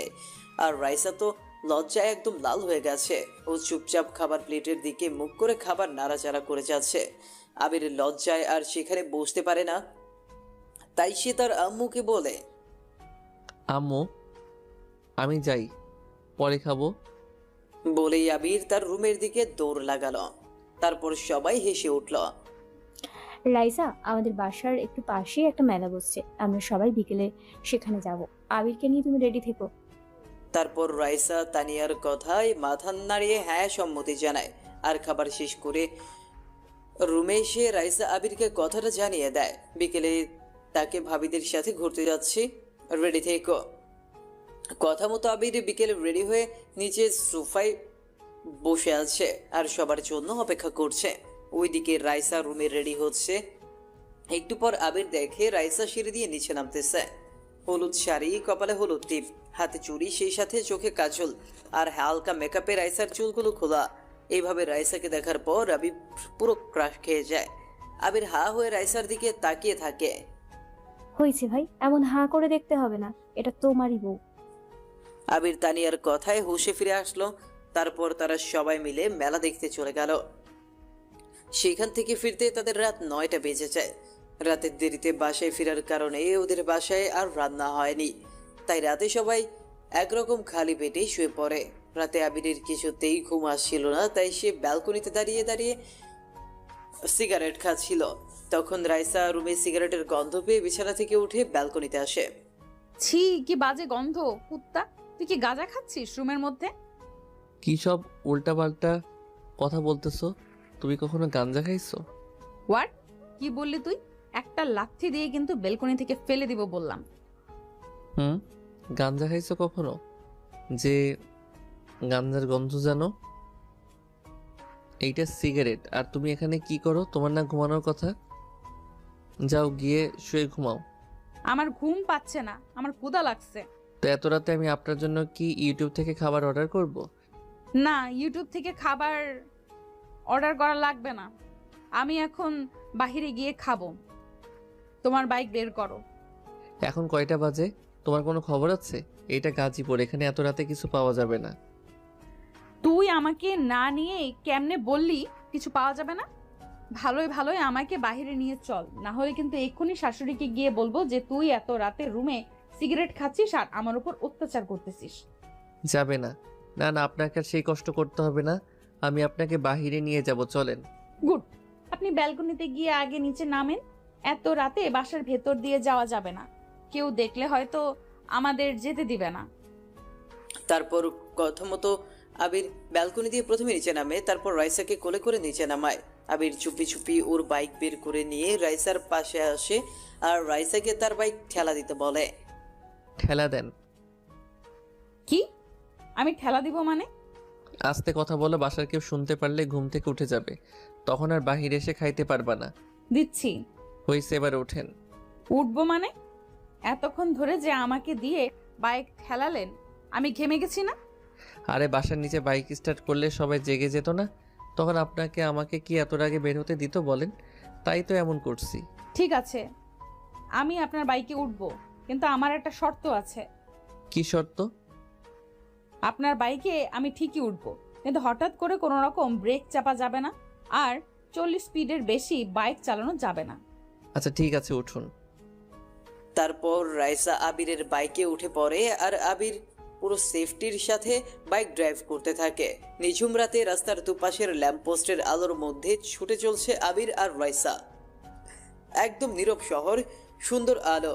আর রাইসা তো লজ্জায় একদম লাল হয়ে গেছে। ও চুপচাপ খাবার প্লেটের দিকে মুখ করে খাবার নাড়াচাড়া করে যাচ্ছে। আবির লজ্জায় আর সেখানে বসতে পারে না, তাই সে তার আম্মুকে বলে, আম্মু, আমি যাই, পরে খাবো। বলেই আবির তার রুমের দিকে দৌড় লাগালো। তারপর সবাই হেসে উঠল। রাইসা, আমাদের বাসার একটু পাশেই একটা মেলা বসছে, আমরা সবাই বিকেলে সেখানে যাব। আবিরকে নিয়ে তুমি রেডি থেকো। তারপর রাইসা তানিয়ার কথায় মাথা নাড়িয়ে হ্যাঁ সম্মতি জানায়। আর খাবার শেষ করে রুমে এসে রাইসা আবিরকে কথাটা জানিয়ে দেয়, বিকেলে তাকে ভাবিদের সাথে ঘুরতে যাচ্ছি, রেডি থেকো। কথা মতো আবির বিকেলে রেডি হয়ে নিচে সোফায় বসে আছে আর সবার জন্য অপেক্ষা করছে। ওইদিকে রাইসা রুমে রেডি হচ্ছে। একটু পর আবির দেখে রাইসা সিঁড়ি দিয়ে নিচে নামতেছে। হলুদ শাড়ি, কপালে হলুদ টিপ, হাতে চুড়ি, সেই সাথে চোখে কাজল আর হালকা মেকআপে রাইসার চুলগুলো খোলা। এইভাবে রাইসাকে দেখার পর আবির পুরো ক্রাশ খেয়ে যায়। আবির হা হয়ে রাইসার দিকে তাকিয়ে থাকে। হয়েছে ভাই, এমন হাঁ করে দেখতে হবে না, এটা তোমারই বউ। আবির তানিয়ার কথায় হুঁশে ফিরে আসলো। তারপর তারা সবাই মিলে মেলা দেখতে চলে গেল। সেখান থেকে ফিরতে তাদের রাত 9টা বেজে যায়। রাতের দেরিতে বাসায় ফেরার কারণে ওদের বাসায় আর রান্না হয়নি, তাই রাতে সবাই একরকম খালি পেটে শুয়ে পড়ে। রাতে আবিরের কিছুতেই ঘুম আসছিল না, তাই সে ব্যালকনিতে দাঁড়িয়ে দাঁড়িয়ে সিগারেট খাচ্ছিল। তখন রাইসা রুমে সিগারেটের গন্ধ পেয়ে বিছানা থেকে উঠে ব্যালকনিতে আসে। ছি, কি বাজে গন্ধ! কুত্তা, তুই কি গাঁজা খাচ্ছিস রুমের মধ্যে? কি সব উল্টাপাল্টা কথা বলতেছো? তুমি কখনো গাঞ্জা খাইছো? হোয়াট? কি বললি তুই? একটা লাথি দিয়ে কিন্তু বেলকনি থেকে ফেলে দিব বললাম। গাঞ্জা খাইছো কখনো? যে গাঞ্জার গন্ধ জানো? এইটা সিগারেট। আর তুমি এখানে কি করো? তোমার না ঘুমানোর কথা? যাও গিয়ে শুয়ে ঘুমাও। আমার ঘুম পাচ্ছে না, আমার ক্ষুধা লাগছে। তো এত রাতে আমি আপনার জন্য কি ইউটিউব থেকে খাবার অর্ডার করব? না, ইউটিউব থেকে খাবার অর্ডার করা লাগবে না। আমি এখন বাইরে গিয়ে খাবো। তোমার বাইক বের করো। এখন কয়টা বাজে? তোমার কোনো খবর আছে? এটা গাজীপুর, এখানে এত রাতে কিছু পাওয়া যাবে না। তুই আমাকে না নিয়ে কেমনে বললি কিছু পাওয়া যাবে না? ভালোই ভালোই আমাকে বাইরে নিয়ে চল, না হলে কিন্তু এক্ষুনি শাশুড়িকে গিয়ে বলবো যে তুই এত রাতে রুমে সিগারেট খাচ্ছিস আর আমার উপর অত্যাচার করতেছিস। যাবে না? না না, আপনাকে আর সেই কষ্ট করতে হবে না। আমি আপনাকে বাহিরে নিয়ে যাব, চলেন। গুড। আপনি ব্যালকনিতে গিয়ে আগে নিচে নামেন। এত রাতে বাসার ভেতর দিয়ে যাওয়া যাবে না, কেউ দেখলে হয়তো আমাদের যেতে দিবে না। তারপর কথা মতো আবির ব্যালকনি দিয়ে প্রথমে নিচে নামে, তারপর রাইসাকে কোলে করে নিচে নামায়। আবির চুপি চুপি ওর বাইক বের করে নিয়ে রাইসার পাশে আসে আর রাইসাকে তার বাইক ঠেলা দিতে বলে। ঠেলা দেন। কি? আমি ঠেলা দিব মানে? আস্তে কথা বলো, বাসার কেউ শুনতে পারলে ঘুম থেকে উঠে যাবে, তখন আর বাহিরে এসে খাইতে পারবা না। দিচ্ছি। হইছে, এবার ওঠেন। উঠবো মানে? এতক্ষণ ধরে যে আমাকে দিয়ে বাইক ঠেলালেন, আমি ঘেমে গেছি না? আরে বাসার নিচে বাইক স্টার্ট করলে সবাই জেগে যেত না? তখন আপনাকে আমাকে কি এত আগে বের হতে দিত বলেন? তাই তো এমন করছি। ঠিক আছে, আমি আপনার বাইকে উঠবো, কিন্তু আমার একটা শর্ত আছে। কি শর্ত? আপনার বাইকে আমি ঠিকই উঠবো, কিন্তু হঠাৎ করে কোনো রকম ব্রেক চাপা যাবে না, আর 40 স্পিডের বেশি বাইক চালানো যাবে না। আচ্ছা ঠিক আছে, উঠুন। তারপর রাইসা আবিরের বাইকে উঠে পড়ে আর আবির পুরো সেফটির সাথে বাইক ড্রাইভ করতে থাকে। নিঝুম রাতে রাস্তার দুপাশের ল্যাম্পপোস্টের আলোর মধ্যে ছুটে চলছে আবির আর রাইসা। একদম নীরব শহর, সুন্দর আলো,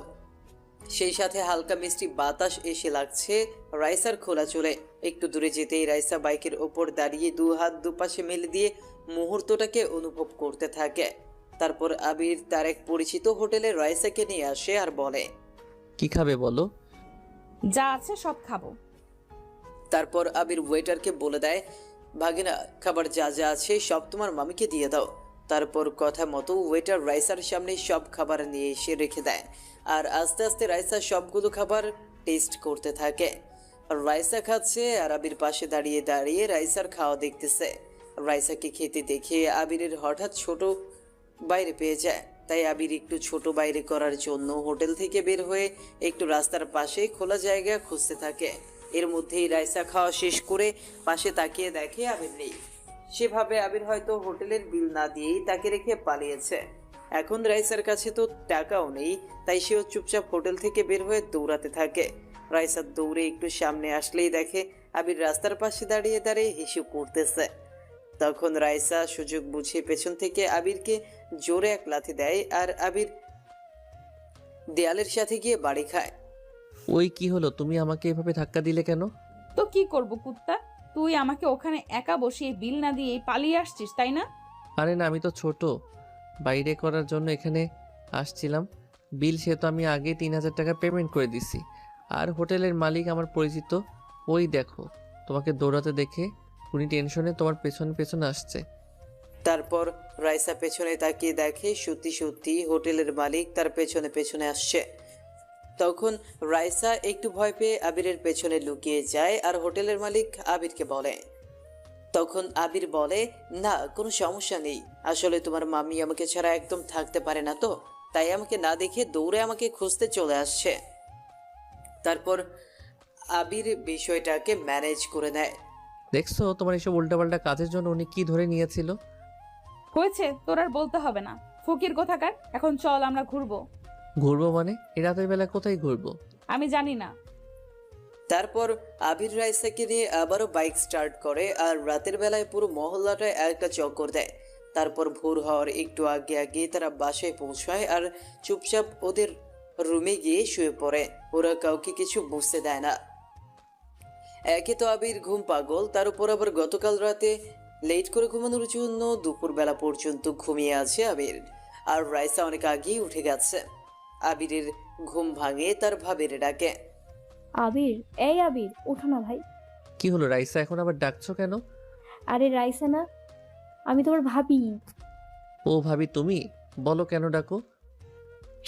সেই সাথে হালকা মিষ্টি বাতাস এসে লাগছে রাইসার খোলা চুলে। একটু দূরে যেতেই রাইসা বাইকের ওপর দাঁড়িয়ে দু হাত দুপাশে মেলে দিয়ে মুহূর্তটাকে অনুভব করতে থাকে। তারপর আবির তার এক পরিচিত হোটেলে রাইসাকে নিয়ে আসে আর বলে, কি খাবে বলো? যা আছে সব খাবো। তারপর আবির ওয়েটারকে বলে দেয়, ভাগিনা খাবার যা যা আছে সব তোমার মামিকে দিয়ে দাও। তারপর কথা মতো ওয়েটার রাইসার সামনে সব খাবার নিয়ে এসে রেখে দেয় আর আস্তে আস্তে রাইসা সবগুলো খাবার টেস্ট করতে থাকে। রাইসা খাচ্ছে আর আবির পাশে দাঁড়িয়ে দাঁড়িয়ে রাইসার খাওয়া দেখতেছে। রাইসাকে খেতে দেখে আবিরের হঠাৎ ছোট বাইরে পেয়ে যায়, তাই আবির একটু ছোট বাইরে করার জন্য হোটেল থেকে বের হয়ে একটু রাস্তার পাশে খোলা জায়গা খুঁজতে থাকে। এর মধ্যেই রাইসা খাওয়া শেষ করে পাশে তাকিয়ে দেখে আবির নেই। সেভাবে আবির হয়তো হোটেলের বিল না দিয়েই তাকে রেখে পালিয়েছে। এখন রাইসার কাছে তো টাকাও নেই, তাই সেও চুপচাপ হোটেল থেকে বের হয়ে দৌড়াতে থাকে। রাইসা দৌড়ে একটু সামনে আসলেই দেখে আবির রাস্তার পাশে দাঁড়িয়ে দাঁড়িয়ে হিসু করতেছে। তখন রাইসা সুযোগ বুঝে পেছন থেকে আবিরকে জোরে এক লাথি দেয় আর আবির দেয়ালের সাথে গিয়ে বাড়ি খায়। ওই কি হলো, তুমি আমাকে এভাবে ধাক্কা দিলে কেন? তো কি করব কুত্তা, তুই আমাকে ওখানে একা বসিয়ে বিল না দিয়ে পালিয়ে আসছিস, তাই না? আরে না, আমি তো ছোট, বাইরে করার জন্য এখানে আসছিলাম। বিল সে তো আমি আগে 3000 টাকা পেমেন্ট করে দিছি। আর হোটেলের মালিক আমার পরিচিত। ওই দেখো, তোমাকে দৌড়াতে দেখে উনি টেনশনে তোমার পেছনে পেছনে আসছে। তারপর রাইসা পেছনে তাকিয়ে দেখে সত্যি সত্যি হোটেলের মালিক তার পেছনে পেছনে আসছে। তখন রাইসা একটু ভয় পেয়ে আবিরের পেছনে লুকিয়ে যায় আর হোটেলের মালিক আবিরকে বলে। তখন আবির বলে, না কোনো সমস্যা নেই, আসলে তোমার মামি আমাকে ছাড়া একদম থাকতে পারে না, তো তাই আমাকে না দেখে দৌড়ে আমাকে খুঁজতে চলে আসছে। তারপর আবির বিষয়টাকে ম্যানেজ করে নেয়। দেখছো, তোমার এসব উল্টাপাল্টা কাজের জন্য উনি কি ধরে নিয়েছিল। হয়েছে, তোর আর বলতে হবে না, ফকির কোথাকার। এখন চল আমরা ঘুরবো। ঘুরবো মানে? এই রাতের বেলা কোথায় ঘুরবো? আমি জানি না। তারপর আবির রাইসাকে নিয়ে আবারও বাইক স্টার্ট করে আর রাতের বেলায় পুরো মহল্লাটায় একটা চক্কর দেয়। তারপর ভোর হওয়ার একটু আগে আগে তারা বাসায় পৌঁছায় আর চুপচাপ ওদের রুমে গিয়ে শুয়ে পড়ে। ওরা কাউকে কিছু বুঝতে দেয় না। একে তো আবির ঘুম পাগল, তার উপর আবার গতকাল রাতে লেট করে ঘুমানোর জন্য দুপুরবেলা পর্যন্ত ঘুমিয়ে আছে আবির। আর রাইসা অনেক আগেই উঠে গেছে। আবিরের ঘুম ভাঙে তার ভাবির ডাকে। আবির, এই আবির, ওঠো না ভাই। কি হলো রাইসা, এখন আবার ডাকছো কেন? আরে রাইসা না, আমি তোমার ভাবি। ও ভাবি তুমি? বলো কেন ডাকো।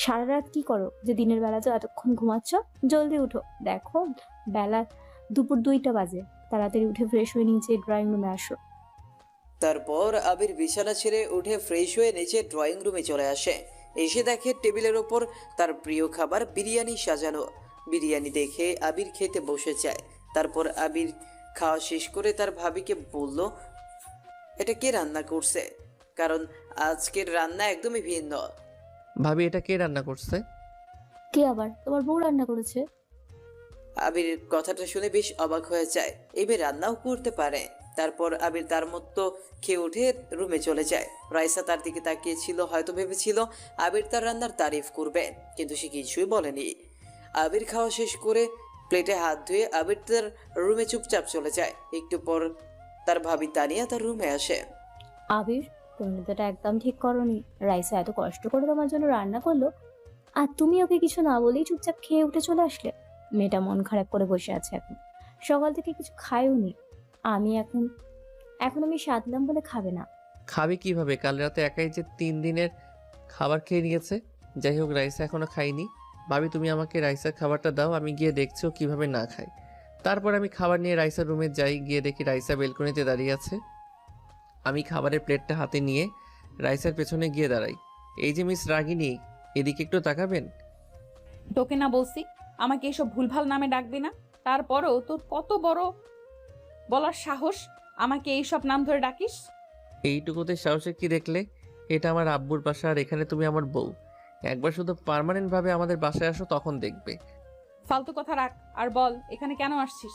সারা রাত কি করো যে দিনের বেলা তো এতক্ষণ ঘুমাচ্ছ? জলদি উঠো, দেখো বেলা দুপুর 2টা বাজে। তাড়াতাড়ি উঠে ফ্রেশ হয়ে নিচে ড্রয়িং রুমে আসো। তারপর আবির বিছানা ছেড়ে উঠে ফ্রেশ হয়ে নিচে ড্রয়িং রুমে চলে আসে। এসে দেখে টেবিলের ওপর তার প্রিয় খাবার বিরিয়ানি সাজানো। বিরিয়ানি দেখে আবির খেতে বসে যায়। তারপর আবির খাওয়া শেষ করে তার ভাবিকে বলল, এটা কে রান্না করছে? কারণ আজকের রান্না একদমই ভিন্ন। ভাবি, এটা কে রান্না করছে? কে আবার? তোমার বউ রান্না করেছে। আবির কথাটা শুনে বেশ অবাক হয়ে যায়, এবার রান্নাও করতে পারে। তারপর আবির তার মতো খেয়ে উঠে রুমে চলে যায়। রাইসা তার দিকে তাকিয়েছিল, হয়তো ভেবেছিল আবির তার রান্নার তারিফ করবে, কিন্তু সে কিছুই বলেনি। আবির খাওয়া শেষ করে প্লেটে হাত ধুয়ে আবির তার রুমে চুপচাপ চলে যায়। একটু পর তার ভাবি তানিয়া তার রুমে আসে। আবির, তুমি তো এটা একদম ঠিক করনি। রাইসা এত কষ্ট করে তোমার জন্য রান্না করলো, আর তুমি ওকে কিছু না বলেই চুপচাপ খেয়ে উঠে চলে আসলে। মেয়েটা মন খারাপ করে বসে আছে এখন, সকাল থেকে কিছু খায়ওনি। আমি এখন আমি সাধলাম বলে খাবে না। খাবে কিভাবে? কাল রাতে একাই যে 3 দিনের খাবার খেয়ে নিয়েছে। যাই হোক, রাইসা এখনো খাইনি। ভাবি, তুমি আমাকে রাইসার খাবারটা দাও, আমি গিয়ে দেখছি ও কীভাবে না খায়। তারপর আমি খাবার নিয়ে রাইসার রুমে যাই। গিয়ে দেখি রাইসা বেলকনিতে দাঁড়িয়ে আছে। আমি খাবারের প্লেটটা হাতে নিয়ে রাইসার পেছনে গিয়ে দাঁড়াই। এই যে মিস রাগিনী, এদিকে একটু তাকাবেন। তোকে না বলছি আমাকে এসব ভুলভাল নামে ডাকবি না? তারপরও তোর কত বড় বলার সাহস, আমাকে এইসব নাম ধরে ডাকিস? এইটুকুতে সাহসে কি দেখলে? এটা আমার আব্বুর বাসা, আর এখানে তুমি আমার বউ। একবার শুধু পার্মানেন্টভাবে আমাদের বাসায় আসো, তখন দেখবে। ফালতু কথা রাখ, আর বল এখানে কেন আসছিস?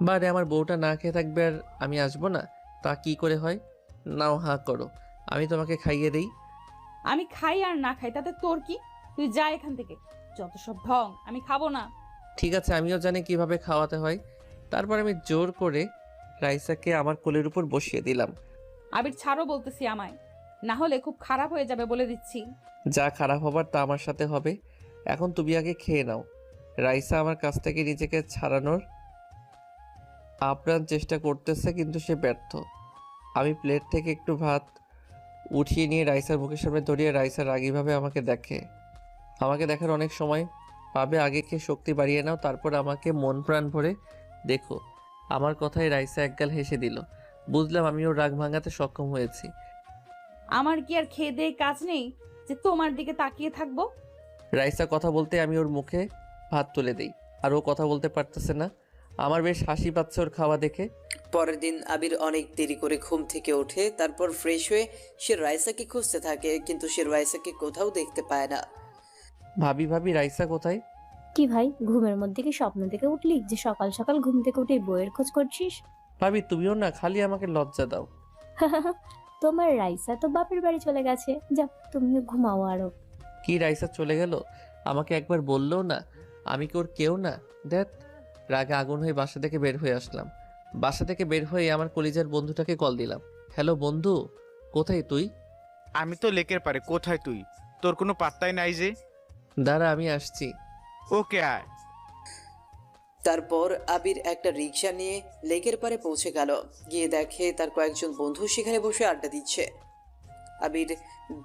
বারে, আমার বউটা না খেয়ে থাকবে আর আমি আসবো না? তা কি করে হয়? নাও, হাঁ করো, আমি তোমাকে খাইয়ে দেই। আমি খাই আর না খাই তাতে তোর কি? তুই যা এখান থেকে, যত সব ঢং, আমি খাবো না। ঠিক আছে, আমিও জানি কিভাবে খাওয়াতে হয়। তারপর আমি জোর করে রাইসাকে আমার কোলের উপর বসিয়ে দিলাম। আবির, ছাড়ো বলতেছি আমায়, না হলে খুব খারাপ হয়ে যাবে বলে দিচ্ছি। যা খারাপ হবার তা আমার সাথে হবে। এখন তুমি আগে খেয়ে নাও। রাইসা আমার কাছ থেকে নিজেকে ছাড়ানোর আপ্রাণ চেষ্টা করতেছে, কিন্তু সে ব্যর্থ। আমি প্লেট থেকে একটু ভাত উঠিয়ে নিয়ে রাইসার মুখের সামনে ধরিয়ে রাইসা রাগীভাবে আমাকে দেখে। আমাকে দেখার অনেক সময় পাবে, আগে খেয়ে শক্তি বাড়িয়ে নাও, তারপর আমাকে মন প্রাণ ভরে দেখো। আমার কথায় রাইসা একগাল হেসে দিল। বুঝলাম আমিও রাগ ভাঙাতে সক্ষম হয়েছি। আমার কি আর খেয়ে দেয়ে কাজ নেই যে তোমার দিকে তাকিয়ে থাকবো? রাইসা কথা বলতে আমি ওর মুখে ভাত তুলে দিই, আর ও কথা বলতে পারতেছে না। আমার বেশ হাসি পাচ্ছে ওর খাওয়া দেখে। পরের দিন আবির অনেক দেরি করে ঘুম থেকে ওঠে। তারপর ফ্রেশ হয়ে সে রাইসাকে খুঁজতে থাকে, কিন্তু সে রাইসাকে কোথাও দেখতে পায় না। ভাবি ভাবি, রাইসা কোথায়? কি ভাই, ঘুমের মধ্যে কি স্বপ্ন থেকে উঠলি যে সকাল সকাল ঘুম থেকে উঠে বইয়ের খোঁজ করছিস? ভাবি, তুমিও না খালি আমাকে লজ্জা দাও। তোমার রাইসা তো বাপের বাড়ি চলে গেছে, যাও তুমিও ঘুমাও আরো। কি রাইসা চলে গেল? আমাকে একবার বললেও না? আমি কি ওর কেউ না? দেখ, রাগে আগুন হয়ে বাসা থেকে বের হয়ে আসলাম। বাসা থেকে বের হয়ে আমার কলিজার বন্ধুটাকে কল দিলাম। হ্যালো বন্ধু, কোথায় তুই? আমি তো লেকের পারে, কোথায় তুই? তোর কোনো পাত্তাই নাই যে। দাঁড়া, আমি আসছি। ওকে আয়। তারপর আবির একটা রিক্সা নিয়ে লেকের পাড়ে পৌঁছে গেল। গিয়ে দেখে তার কয়েকজন বন্ধু সেখানে বসে আড্ডা দিচ্ছে। আবির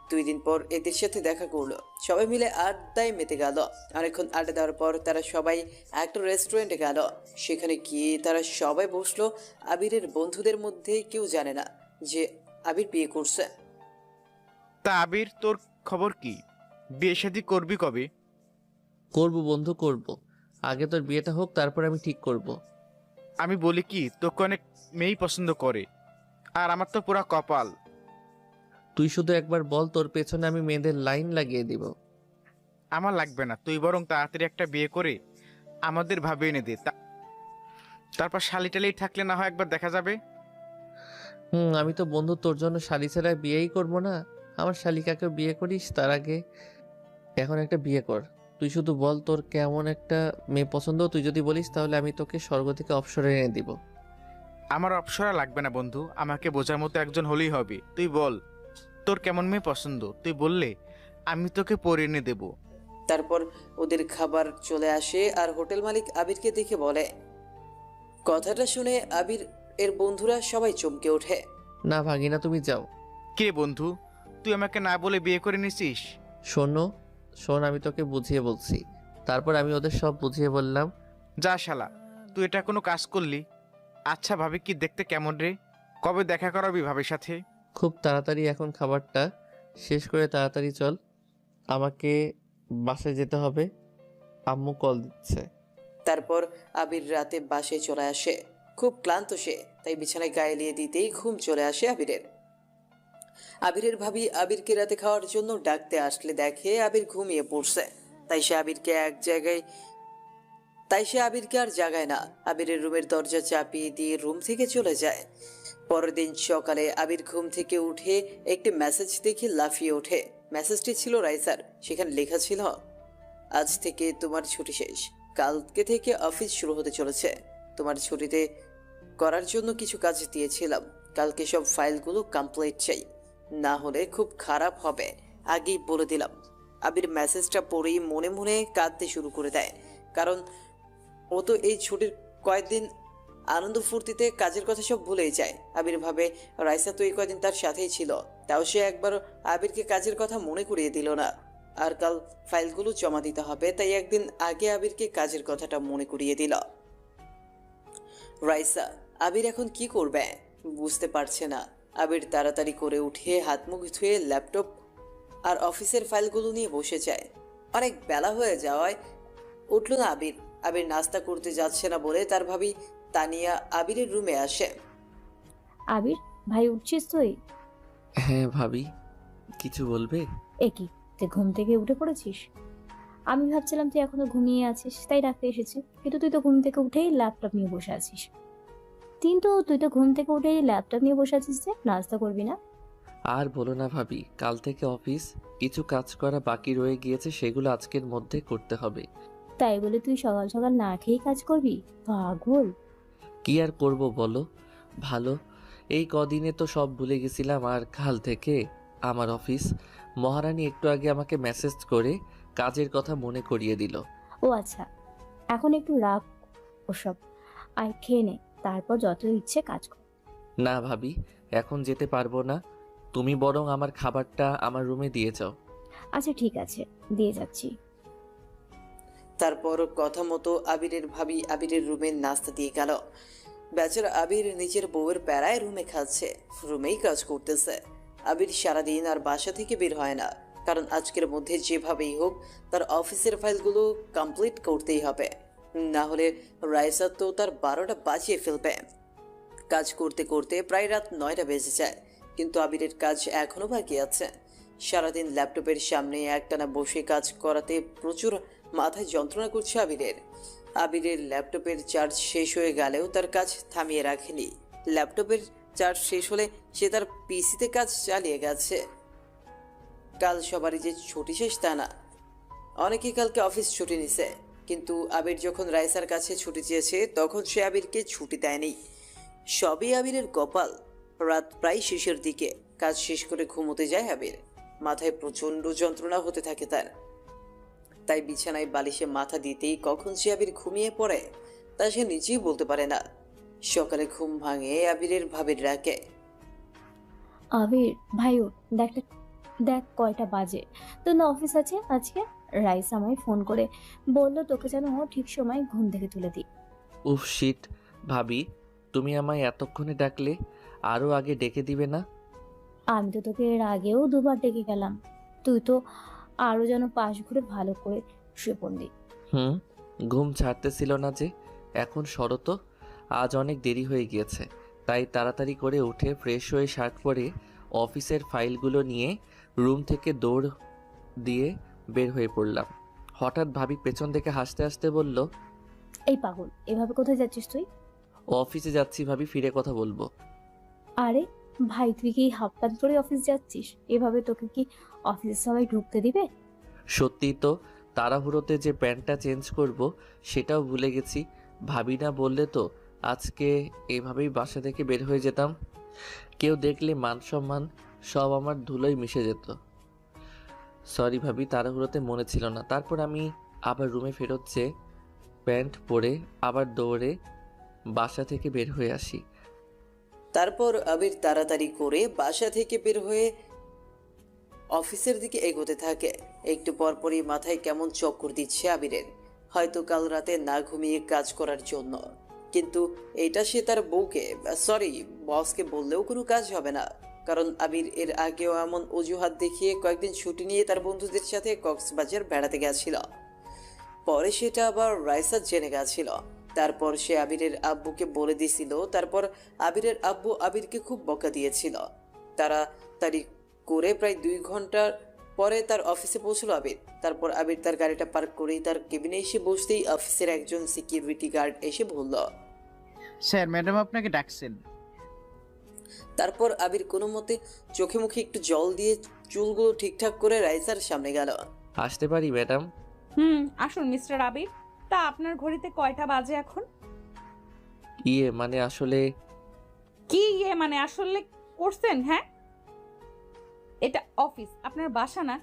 2 দিন পর এদের সাথে দেখা করলো। সবাই মিলে আড্ডায় মেতে গেল। অনেকক্ষণ আড্ডা দেওয়ার পর তারা সবাই একটা রেস্টুরেন্টে গেল। সেখানে গিয়ে তারা সবাই বসলো। আবিরের বন্ধুদের মধ্যে কেউ জানে না যে আবির বিয়ে করছে। তা আবির, তোর খবর কি? বিয়ে শাদী করবি কবে? করব বন্ধু, করব। আগে তোর বিয়েটা হোক, তারপর আমি ঠিক করব। আমি বলি কি, তোকে অনেক মেয়েই পছন্দ করে, আর আমার তো পুরা কপাল। তুই শুধু একবার বল, তোর পেছনে আমি মেয়েদের লাইন লাগিয়ে দিব। আমার লাগবে না, তুই বরং তাড়াতাড়ি একটা বিয়ে করে আমাদের ভাবে এনে দে। তারপর শালি-টালি থাকলে না হয় একবার দেখা যাবে। আমি তো বন্ধু তোর জন্য শালি ছাড়া বিয়েই করব না। আমার শালিকাকে বিয়ে করিস, তার আগে এখন একটা বিয়ে কর। তুই শুধু বল তোর কেমন একটা মেয়ে পছন্দ। তুই যদি বলিস তাহলে আমি তোকে স্বর্গ থেকে অপসরে এনে দিব। আমার অপসরা লাগবে না বন্ধু, আমাকে বোঝার মতো একজন হলেই হবে। তুই বল তোর কেমন মেয়ে পছন্দ, তুই বললে আমি তোকে পরে এনে দেব। তারপর ওদের খাবার চলে আসে আর হোটেল মালিক আবিরকে দেখে বলে। কথাটা শুনে আবির এর বন্ধুরা সবাই চমকে ওঠে। না ভাগিনা, তুমি যাও। কে বন্ধু, তুই আমাকে না বলে বিয়ে করে নিছিস? শোনো, শোন, আমি তোকে বুঝিয়ে বলছি। তারপর আমি ওদের সব বুঝিয়ে বললাম। যা শালা, তুই এটা কোনো কাজ করলি? আচ্ছা ভাবি কি দেখতে কেমন রে? কবে দেখা করাবি ভাবির সাথে? খুব তাড়াতাড়ি, এখন খাবারটা শেষ করে তাড়াতাড়ি চল, আমাকে বাসায় যেতে হবে, আম্মু কল দিচ্ছে। তারপর আবির রাতে বাসায় চলে আসে। খুব ক্লান্ত সে, তাই বিছানায় গায়ে এলিয়ে দিতেই ঘুম চলে আসে আবিরের। আবিরের ভাবি আবিরকে রাতে খাওয়ার জন্য ডাকতে আসলে দেখে আবির ঘুমিয়ে পড়ছে। তাই সে আবিরকে আর জাগায় না। আবিরের রুমের দরজা চাপিয়ে দিয়ে রুম থেকে চলে যায়। পরের দিন সকালে আবির ঘুম থেকে উঠে একটি মেসেজ দেখে লাফিয়ে ওঠে। মেসেজটি ছিল রাইসার। সেখানে লেখা ছিল, আজ থেকে তোমার ছুটি শেষ, কালকে থেকে অফিস শুরু হতে চলেছে। তোমার ছুটিতে করার জন্য কিছু কাজ দিয়েছিলাম, কালকে সব ফাইলগুলো কমপ্লিট চাই, না হলে খুব খারাপ হবে, আগেই বলে দিলাম। আবির মেসেজটা পড়েই মনে মনে কাঁদতে শুরু করে দেয়। কারণ ও তো এই ছুটির কয়েকদিন আনন্দ ফুর্তিতে কাজের কথা সব ভুলেই যায়। আবির ভাবে রাইসা তো এই কয়েকদিন তার সাথেই ছিল, তাও সে একবার আবিরকে কাজের কথা মনে করিয়ে দিল না। আর কাল ফাইলগুলো জমা দিতে হবে, তাই একদিন আগে আবিরকে কাজের কথাটা মনে করিয়ে দিল। রাইসা আবির এখন কি করবে বুঝতে পারছে না। আবির তাড়াতাড়ি করে উঠে হাত মুখ ধুয়ে ল্যাপটপ আর অফিসের ফাইলগুলো নিয়ে বসে যায়। অনেক বেলা হয়ে যাওয়ায় উঠল না আবির। আবির নাস্তা করতে যাচ্ছে না বলে তার ভাবি তানিয়া আবিরের রুমে আসে। আবির ভাই, উঠছিস তুই? হ্যাঁ ভাবি, কিছু বলবে? এ কি, তুই ঘুম থেকে উঠে পড়েছিস? আমি ভাবছিলাম তুই এখনো ঘুমিয়ে আছিস, তাই ডাকতে এসেছি। কিন্তু তুই তো ঘুম থেকে উঠেই ল্যাপটপ নিয়ে বসে আছিস। তুই তো ঘুম থেকে উঠেই ল্যাপটপ নিয়ে বসে আছিস, যে নাস্তা করবি না? আর বলো না ভাবি, কাল থেকে অফিস, কিছু কাজ করা বাকি রয়ে গিয়েছে, সেগুলো আজকের মধ্যে করতে হবে। তাই বলে তুই সকাল সকাল না খেয়েই কাজ করবি? পাগল। কি আর করব বলো, ভালো, এই কদিনে তো সব ভুলে গেছিলাম। আর কাল থেকে আমার অফিস। মহারানী একটু আগে আমাকে মেসেজ করে কাজের কথা মনে করিয়ে দিল। ও আচ্ছা, এখন একটু রাগ ওসব, আর খেয়ে নে, তারপর যত ইচ্ছে কাজ কর। না ভাবি, এখন যেতে পারবো না, তুমি বরং আমার খাবারটা আমার রুমে দিয়ে যাও। আচ্ছা ঠিক আছে, দিয়ে যাচ্ছি। তারপর কথা মতো আবিরের ভাবি আবিরের রুমে নাস্তা দিয়ে গেল। বেচারা আবির নিজের বউয়ের প্যারায় রুমে খাচ্ছে, রুমেই কাজ করতেছে। আবির সারাদিন আর বাসা থেকে বের হয় না, কারণ আজকের মধ্যে যেভাবেই হোক তার অফিসের ফাইলগুলো কমপ্লিট করতেই হবে, না হলে রাইসা তো তার 12টা বাজিয়ে ফেলবে। কাজ করতে করতে প্রায় রাত 9টা বেজে যায়, কিন্তু আবিরের কাজ এখনো বাকি আছে। সারাদিন ল্যাপটপের সামনে একটানা বসে কাজ করাতে প্রচুর মাথায় যন্ত্রণা করছে আবিরের। আবিরের ল্যাপটপের চার্জ শেষ হয়ে গেলেও তার কাজ থামিয়ে রাখেনি। ল্যাপটপের চার্জ শেষ হলে সে তার পিসিতে কাজ চালিয়ে গেছে। কাল সবারই যে ছুটি শেষ তা না, অনেকেই কালকে অফিস ছুটি নিছে, কিন্তু আবির যখন রাইসার কাছে ছুটি চেয়েছে তখন সে আবিরকে ছুটি দেয়নি। সবই আবিরের কপাল। রাত প্রায় শেষের দিকে কাজ শেষ করে ঘুমোতে যায় আবির। মাথায় প্রচণ্ড যন্ত্রণা হতে থাকে তার, তাই বিছানায় বালিশে মাথা দিতেই কখন সে আবির ঘুমিয়ে পড়ে তা সে নিজেই বলতে পারে না। সকালে ঘুম ভাঙে আবিরের ভাবির ডাকে। আবির ভাই, ওঠ, দেখ কয়টা বাজে। তোর না অফিস আছে আজকে? রাইস আমায় ফোন করে বললো তোকে যেন ঠিক সময় ঘুম থেকে তুলে দিই। উফ শিট, ভাবি তুমি আমায় এতক্ষণে ডাকলে, আরও আগে ডেকে দিবে না? আমি তো তোকে এর আগেও দুবার ডেকে গেলাম, তুই তো আরো যেন পাশ ঘুরে ভালো করে শুয়ে পড়লি। ঘুম ছাড়তেছিল না যে। এখন সরো তো, আজ অনেক দেরি হয়ে গিয়েছে। তাই তাড়াতাড়ি করে উঠে ফ্রেশ হয়ে শার্ট পরে অফিসের ফাইলগুলো নিয়ে রুম থেকে দৌড় দিয়ে বের হয়ে পড়লাম। হঠাৎ ভাবি পেছন থেকে হাসতে হাসতে বলল, এই পাগল, এভাবে কোথায় যাচ্ছিস তুই? অফিসে যাচ্ছি ভাবি, ফিরে কথা বলবো। আরে ভাই, তুই কি হাফ প্যান্ট পরে অফিস যাচ্ছিস? এভাবে তোকে কি অফিসে সবাই ঢুকতে দিবে? সত্যি তো, তাড়াহুড়োতে যে প্যান্টটা চেঞ্জ করব সেটাও ভুলে গেছি। ভাবি না বললে তো আজকে এভাবেই বাসা থেকে বের হয়ে যেতাম। কেউ দেখলে মান সম্মান সব আমার ধুলোয় মিশে যেত। সরি ভাবি, তাড়াহুড়োতে মনে ছিল না। তারপর আমি আবার রুমে ফেরত যেয়ে প্যান্ট পরে আবার দৌড়ে বাসা থেকে বের হয়ে আসি। তারপর আবির তাড়াতাড়ি করে বাসা থেকে বের হয়ে অফিসের দিকে এগোতে থাকে। একটু পরপরই মাথায় কেমন চক্কর দিচ্ছে আবিরের, হয়তো কাল রাতে না ঘুমিয়ে কাজ করার জন্য। কিন্তু এটা সে তার বউকে, সরি বসকে বললেও কোনো কাজ হবে না, কারণ আবির এর আগেও এমন অজুহাত দেখিয়ে কয়েকদিন ছুটি নিয়ে তার বন্ধুদের সাথে কক্সবাজার বেড়াতে গেছিল। পরে সেটা আবার রাইসা জেনে গেছিল। তারপর সে আবিরের আব্বুকে বলে দিয়েছিল। তারপর আবিরের আব্বু আবিরকে খুব বকা দিয়েছিল। তাড়াতাড়ি করে প্রায় 2 ঘন্টার পরে তার অফিসে পৌঁছলো আবির। তারপর আবির তার গাড়িটা পার্ক করেই তার কেবিনে এসে বসতেই অফিসের একজন সিকিউরিটি গার্ড এসে বলল। স্যার, ম্যাডাম আপনাকে ডাকছেন। তারপর আবির কোনো মতে চোখে মুখে একটু জল দিয়ে চুলগুলো ঠিকঠাক করে রাইসার সামনে গেল। আসতে পারি ম্যাডাম? আসুন মিস্টার আবির। তা আপনার ঘড়িতে কয়টা বাজে এখন? মানে আসলে কি মানে আসলে করছেন? হ্যাঁ, এটা অফিস, আপনার বাসা না।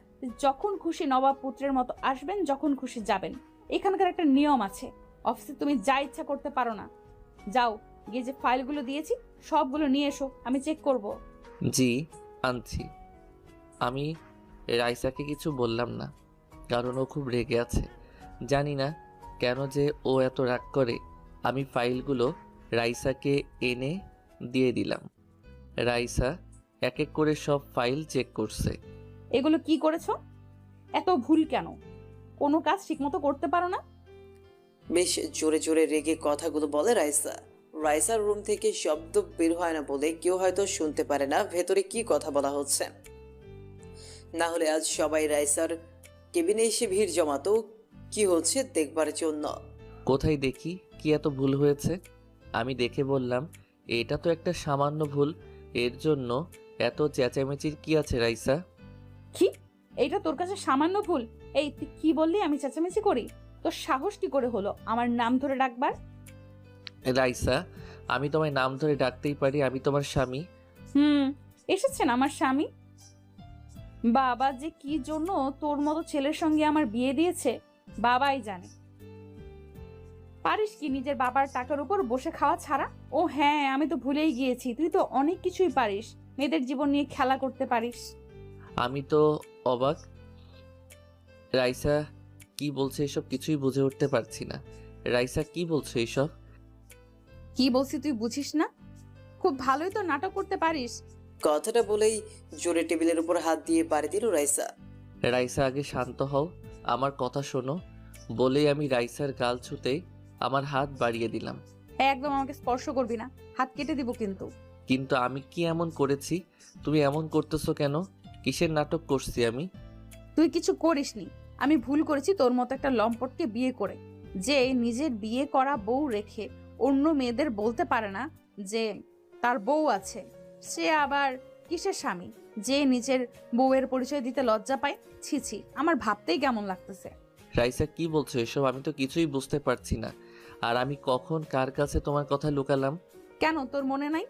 যখন খুশি নবাব পুত্রের মতো আসবেন, যখন খুশি যাবেন। এখানকার একটা নিয়ম আছে, অফিসে তুমি যা ইচ্ছা করতে পারো না। যাও, গিয়ে যে ফাইলগুলো দিয়েছি সবগুলো নিয়ে এসো, আমি চেক করব। জি, আনছি। আমি রাইসাকে কিছু বললাম না, কারণ ও খুব রেগে আছে। জানি না কেন যে ও এত রাগ করে। আমি ফাইলগুলো রাইসাকে এনে দিয়ে দিলাম। রাইসা এক এক করে সব ফাইল চেক করছে। এগুলো কি করেছো? এত ভুল কেন? কোনো কাজ ঠিকমতো করতে পারো না? বেশ জোরে জোরে রেগে কথাগুলো বলে রাইসা। রাইসার রুম থেকে শব্দ বের হয় না বলে কেউ হয়তো শুনতে পারে না ভেতরে কি কথা বলা হচ্ছে। না হলে আজ সবাই রাইসার কেবিনে এসে ভিড় জমাতো কি হচ্ছে দেখবার জন্য। কোথায় দেখি কি এত ভুল হয়েছে। আমি দেখে বললাম, এটা তো একটা সামান্য ভুল, এর জন্য এত চেঁচামেচির কি আছে রাইসা? কি? এইটা তোর কাছে সামান্য ভুল? এই তুই কি বললি আমি চেঁচামেচি করি? তোর সাহস কি করে হলো আমার নাম ধরে ডাকবার? রাইসা, আমি তোমায় নাম ধরে ডাকতেই পারি, আমি তোমার স্বামী। এসেছেন আমার স্বামী। বাবা যে কি জন্য তোর মতো ছেলের সঙ্গে আমার বিয়ে দিয়েছে বাবাই জানে। পারিস কি নিজের বাবার টাকার উপর বসে খাওয়া ছাড়া? ও হ্যাঁ, আমি তো ভুলেই গিয়েছি, তুই তো অনেক কিছুই পারিস, মেয়েদের জীবন নিয়ে খেলা করতে পারিস। আমি তো অবাক। রাইসা কি বলছে এসব কিছুই বুঝে উঠতে পারছি না। রাইসা কি বলছো এইসব? কি বলছি তুই বুঝিস না? খুব ভালোই তো নাটক করতে পারিস। কথাটা বলেই জোরে টেবিলের উপর হাত দিয়ে পাড়ি দিল রাইসা। রাইসা আগে শান্ত হও, আমার কথা শোনো। বলেই আমি রাইসার গাল ছুঁতেই আমার হাত বাড়িয়ে দিলাম। একদম আমাকে স্পর্শ করবি না, হাত কেটে দিব কিন্তু। কিন্তু আমি কি এমন করেছি? তুমি এমন করতেছো কেন? কিসের নাটক করছি আমি? তুই কিছু করিসনি। আমি ভুল করেছি তোর মতো একটা লম্পটকে বিয়ে করে, যে নিজের বিয়ে করা বউ রেখে অন্য মেয়েদের বলতে পারে না যে তার বউ আছে। সে আবার কিসের স্বামী যে নিজের বউয়ের পরিচয় দিতে লজ্জা পায়? ছি ছি, আমার ভাবতেই কেমন লাগতেছে। রাইসা কি বলছো এসব? আমি তো কিছুই বুঝতে পারছি না। আর আমি কখন কার কাছে তোমার কথা লুকালাম? কেন তোর মনে নাই?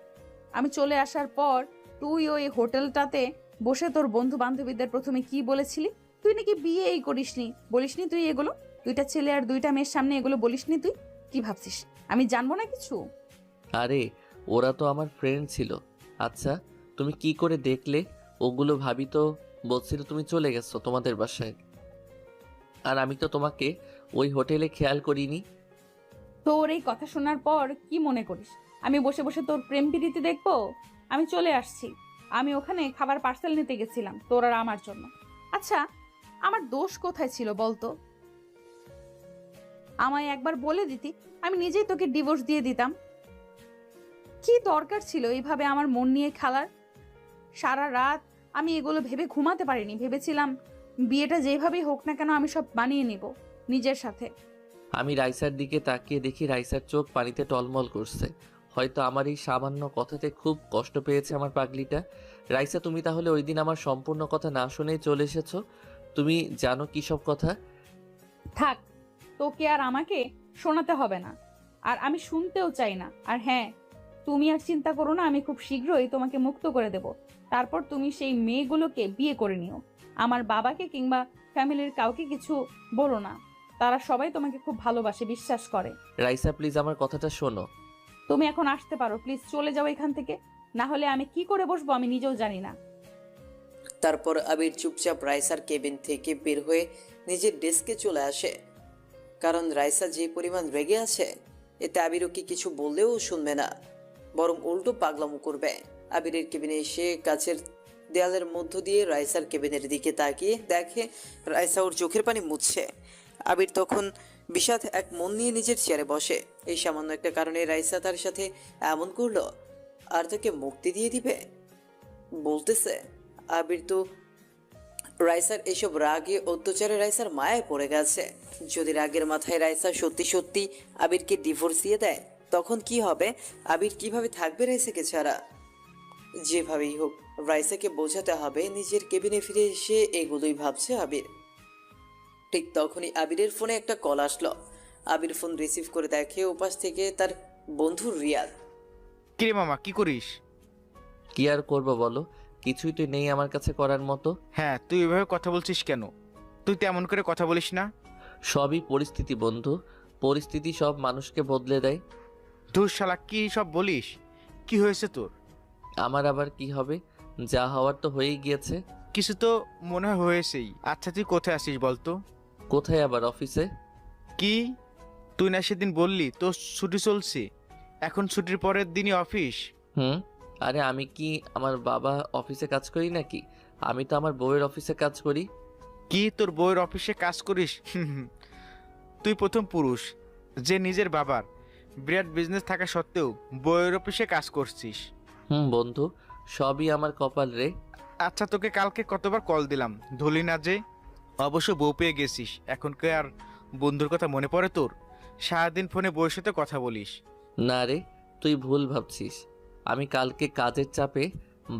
আমি চলে আসার পর তুই ওই হোটেলটাতে বসে তোর বন্ধু বান্ধবীদের প্রথমে কি বলেছিলি? তুই নাকি বিয়েই করিসনি, বলিসনি তুই এগুলো? 2টা ছেলে আর 2টা মেয়ের সামনে এগুলো বলিসনি তুই? কি ভাবছিস আমি জানবো না কিছু? আরে ওরা তো আমার ফ্রেন্ড ছিল। আচ্ছা তুমি কি করে দেখলে ওগুলো? ভাবি তো বলছিল তুমি চলে গেছো তোমাদের বাসায়, আর আমি তো তোমাকে ওই হোটেলে খেয়াল করিনি। তোর এই কথা শোনার পর কি মনে করিস আমি বসে বসে তোর প্রেম প্রীতি দেখবো? আমি চলে আসছি। আমি ওখানে খাবার পার্সেল নিতে গেছিলাম তোর আর আমার জন্য। আচ্ছা, আমার দোষ কোথায় ছিল বলতো? আমায় একবার বলে দিতি, আমি নিজেই তোকে ডিভোর্স দিয়ে দিতাম। কি দরকার ছিল এইভাবে আমার মন নিয়ে খেলার? সারা রাত আমি এগুলো ভেবে ঘুমাতে পারিনি। ভেবেছিলাম বিয়েটা যেভাবেই হোক না কেন আমি সব মানিয়ে নিব নিজের সাথে। আমি রাইসার দিকে তাকিয়ে দেখি রাইসার চোখ পানিতে টলমল করছে। হয়তো আমার এই সামান্য কথাতে খুব কষ্ট পেয়েছে আমার পাগলিটা। রাইসা, তুমি তাহলে ওই দিন আমার সম্পূর্ণ কথা না শুনেই চলে এসেছো? তুমি জানো কি সব কথা? থাক, তোকে আর আমাকে শোনাতে হবে না, আর আমি শুনতেও চাই না। আর হ্যাঁ, তুমি আর চিন্তা করো না, আমি খুব শীঘ্রই তোমাকে মুক্ত করে দেব। তারপর তুমি সেই মেয়েগুলোকে বিয়ে করে নিও। আমার বাবাকে কিংবা ফ্যামিলির কাউকে কিছু বলো না, তারা সবাই তোমাকে খুব ভালোবাসে, বিশ্বাস করে। রাইসা প্লিজ আমার কথাটা শোনো। তুমি এখন আসতে পারো, প্লিজ চলে যাও এখান থেকে, না হলে আমি কি করে বসবো আমি নিজেও জানি না। তারপর আবির চুপচাপ রাইসার কেবিন থেকে বের হয়ে নিজের ডেস্কে চলে আসে, কারণ রাইসা যে পরিমাণ রেগে আছে এতে আবির ওকে কিছু বললেও শুনবে না, বরং উল্টো পাগলামো করবে। আবিরের কেবিনে এসে কাছের দেয়ালের মধ্য দিয়ে রাইসার কেবিনের দিকে তাকিয়ে দেখে রাইসা ওর চোখের পানি মুছছে। আবির তখন বিষাদ এক মন নিয়ে নিজের চেয়ারে বসে। এই সামান্য একটা কারণে রাইসা তার সাথে এমন করলো আর তাকে মুক্তি দিয়ে দিবে বলতেছে। আবির তো রাইসার এসব রাগে অত্যাচারে রাইসার মায়ায় পড়ে গেছে। যদি রাগের মাথায় রাইসা সত্যি সত্যি আবিরকে ডিভোর্স দিয়ে দেয় তখন কি হবে? আবির কিভাবে থাকবে রাইসাকে ছাড়া? যেভাবেই হোক রাইসাকে বোঝাতে হবে। নিজের কেবিনে ফিরে এসে এগুলোই ভাবছে আবির। ঠিক তখনই আবিরের ফোনে একটা কল আসলো। আবির ফোন রিসিভ করে দেখে ওপাশ থেকে তার বন্ধু রিয়াদ। কিরে মামা, কি করিস? কি আর করবো বলো, কিছুই তো নেই আমার কাছে করার মতো। হ্যাঁ, তুই এভাবে কথা বলছিস কেন? তুই তেমন করে কথা বলিস না। সবই পরিস্থিতি বন্ধু, পরিস্থিতি সব মানুষকে বদলে দেয়। তুই শালা কি সব বলিস? কি হয়েছে তোর? আমার আবার কি হবে, যা হওয়ার তো হয়েই গিয়েছে। কিছু তো মনে হয় হয়েছেই। আচ্ছা, তুই কোথায় আসিস বলতো? কোথায় আবার? অফিসে। কি, তুই না সেদিন বললি তোর ছুটি চলছে, এখন ছুটির পরের দিনই অফিস? আরে আমি কি আমার বাবা অফিসে কাজ করি নাকি? আমি তো আমার বউয়ের অফিসে কাজ করি। কি, তোর বউয়ের অফিসে কাজ করিস? তুই প্রথম পুরুষ যে নিজের বাবার বিরাট বিজনেস থাকা সত্ত্বেও বউয়ের অফিসে কাজ করছিস। বন্ধু, সবই আমার কপাল রে। আচ্ছা, তোকে কালকে কতবার কল দিলাম, ধরলি না যে? অবশ্য বউ পেয়ে গেছিস, এখন কি আর বন্ধুর কথা মনে পড়ে তোর? সারাদিন ফোনে বউয়ের সাথে কথা বলিস। না রে, তুই ভুল ভাবছিস। আমি কালকে কাজের চাপে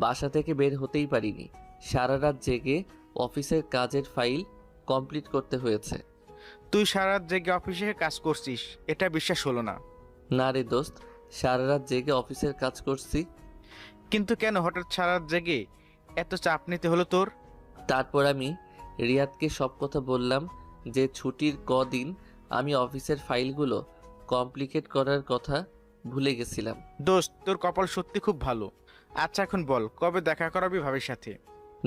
বাসা থেকে বের হতেই পারিনি। সারা রাত জেগে অফিসের কাজের ফাইল কমপ্লিট করতে হয়েছে। তুই সারা রাত জেগে অফিসে কাজ করছিস, এটা বিশ্বাস হলো না। না রে দোস্ত, সারা রাত জেগে অফিসের কাজ করছি। কিন্তু কেন হঠাৎ সারা রাত জেগে এত চাপ নিতে হলো তোর? তারপর আমি রিয়াদকে সব কথা বললাম যে ছুটির কদিন আমি অফিসের ফাইলগুলো কমপ্লিট করার কথা ভুলে গেছিলাম। দোস্ত, তোর কপাল সত্যি খুব ভালো। আচ্ছা, এখন বল কবে দেখা করাবি ভাবির সাথে?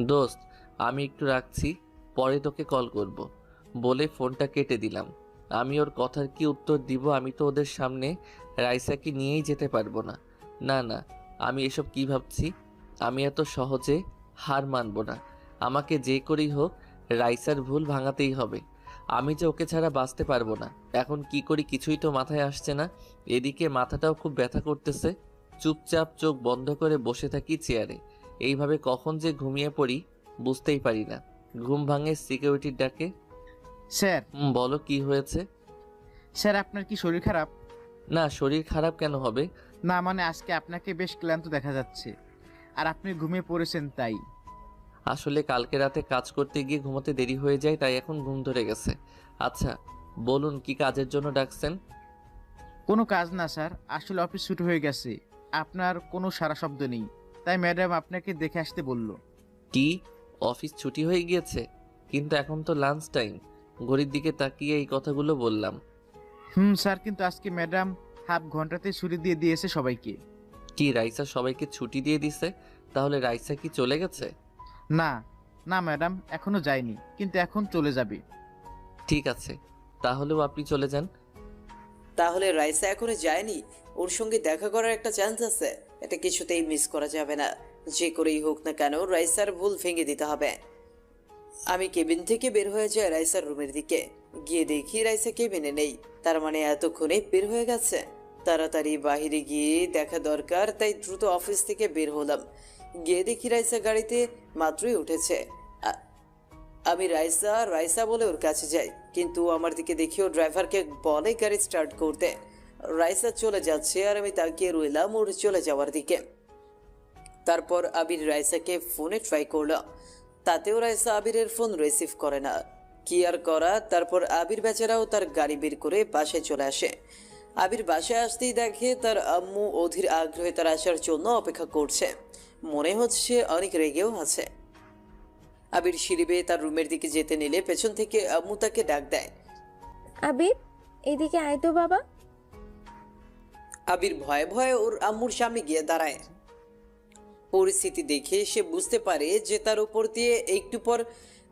দোস্ত, আমি একটু রাখছি, পরে তোকে কল করব বলে ফোনটা কেটে দিলাম। আমি ওর কথার কি উত্তর দিব? আমি তো ওদের সামনে রাইসাকে নিয়েই যেতে পারবো না। না না, আমি এসব কি ভাবছি? আমি এত সহজে হার মানব না। আমাকে যে করেই হোক রাইসার ভুল ভাঙাতেই হবে। আমি যে ওকে ছাড়া বাঁচতে পারবো না। এখন কি করি কিছুই তো মাথায় আসছে না। এদিকে মাথাটাও খুব ব্যথা করতেছে। চুপচাপ চোখ বন্ধ করে বসে থাকি চেয়ারে। এইভাবে কখন যে ঘুমিয়ে পড়ি বুঝতেই পারি না। ঘুম ভাঙে সিকিউরিটির ডাকে। স্যার। বলো কি হয়েছে? স্যার, আপনার কি শরীর খারাপ? না, শরীর খারাপ কেন হবে? না মানে আজকে আপনাকে বেশ ক্লান্ত দেখা যাচ্ছে, আর আপনি ঘুমিয়ে পড়েছেন তাই। আসলে কালকে রাতে কাজ করতে গিয়ে ঘুমোতে দেরি হয়ে যায়, তাই এখন ঘুম ধরে গেছে। আচ্ছা বলুন, কি কাজের জন্য ডাকছেন? কোনো কাজ না স্যার, আসলে অফিস ছুটি হয়ে গেছে, আপনার কোনো সারা শব্দ নেই, তাই ম্যাডাম আপনাকে দেখে আসতে বলল। কি, অফিস ছুটি হয়ে গিয়েছে? কিন্তু এখন তো লাঞ্চ টাইম। ঘড়ির দিকে তাকিয়ে এই কথাগুলো বললাম। স্যার, কিন্তু আজকে ম্যাডাম হাফ ঘন্টাতে ছুটি দিয়ে দিয়েছে সবাইকে। কি, রাইসা সবাইকে ছুটি দিয়ে দিছে? তাহলে রাইসা কি চলে গেছে? না না ম্যাডাম, এখনো যায়নি, কিন্তু এখন চলে যাবে। ঠিক আছে, তাহলেও আপনি চলে যান। তাহলে রাইসা এখনো যায়নি? ওর সঙ্গে দেখা করার একটা চান্স আছে, এটা কিছুতেই মিস করা যাবে না। যে করেই হোক না কেন রাইসার ভুল ভেঙে দিতে হবে। আমি কেবিন থেকে বের হয়ে যাই রাইসার রুমের দিকে। গিয়ে দেখি রাইসা কেবিনে নেই। তার মানে এতক্ষণে বের হয়ে গেছে। তাড়াতাড়ি বাহিরে গিয়ে দেখা দরকার, তাই দ্রুত অফিস থেকে বের হলাম। গিয়ে দেখি রাইসা গাড়িতে মাত্রই উঠেছে। আমি রাইসা রাইসা বলে ওর কাছে যাই, কিন্তু আমার দিকে দেখি ও ড্রাইভারকে বলে গাড়ি স্টার্ট করতে। রাইসা চলে যাচ্ছে আর আমি তাকিয়ে রইলাম ওর চলে যাওয়ার দিকে। তারপর আবির রাইসাকে ফোনে ট্রাই করলো, তাতেও রাইসা আবিরের ফোন রিসিভ করে না। কি আর করা, তারপর আবির বেচারাও তার গাড়ি বের করে বাসায় চলে আসে। আবির বাসায় আসতেই দেখে তার আম্মু অধীর আগ্রহে তার আসার জন্য অপেক্ষা করছে। মনে হচ্ছে অনেক রেগেও আছে। আবির সিঁড়ি বেয়ে তার রুমের দিকে যেতে নিলে পেছন থেকে আম্মু তাকে ডাক দেয়। আবির, এদিকে আয় তো বাবা। আবির ভয়ে ভয়ে ওর আম্মুর সামনে গিয়ে দাঁড়ায়। পরিস্থিতি দেখে সে বুঝতে পারে যে তার উপর দিয়ে একটু পর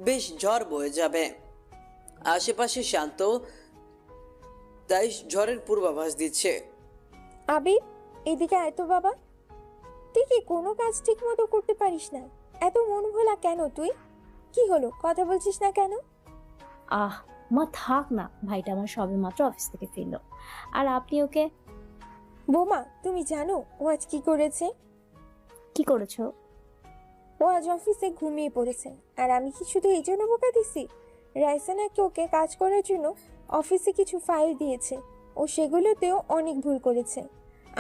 বেশ ঝড় বয়ে যাবে। আশেপাশে শান্ত, তাই ঝড়ের পূর্বাভাস দিচ্ছে। আবির, এদিকে আয় তো বাবা। তুই কি কোনো কাজ ঠিক মতো করতে পারিস না? এত মন ভোলা কেন তুই? কি হলো, কথা বলছিস না কেন? আহ মা, থাক না, ভাইটা আমার সবে মাত্র অফিস থেকে ফিরলো, আর আপনি ওকে। বোমা, তুমি জানো ও আজ কি করেছে? কি করেছো? ও আজ অফিসে ঘুমিয়ে পড়েছে। আর আমি কি শুধু এই জন্য বোকা দিছি? রাইসা নাকি ওকে কাজ করার জন্য অফিসে কিছু ফাইল দিয়েছে, ও সেগুলোতেও অনেক ভুল করেছে।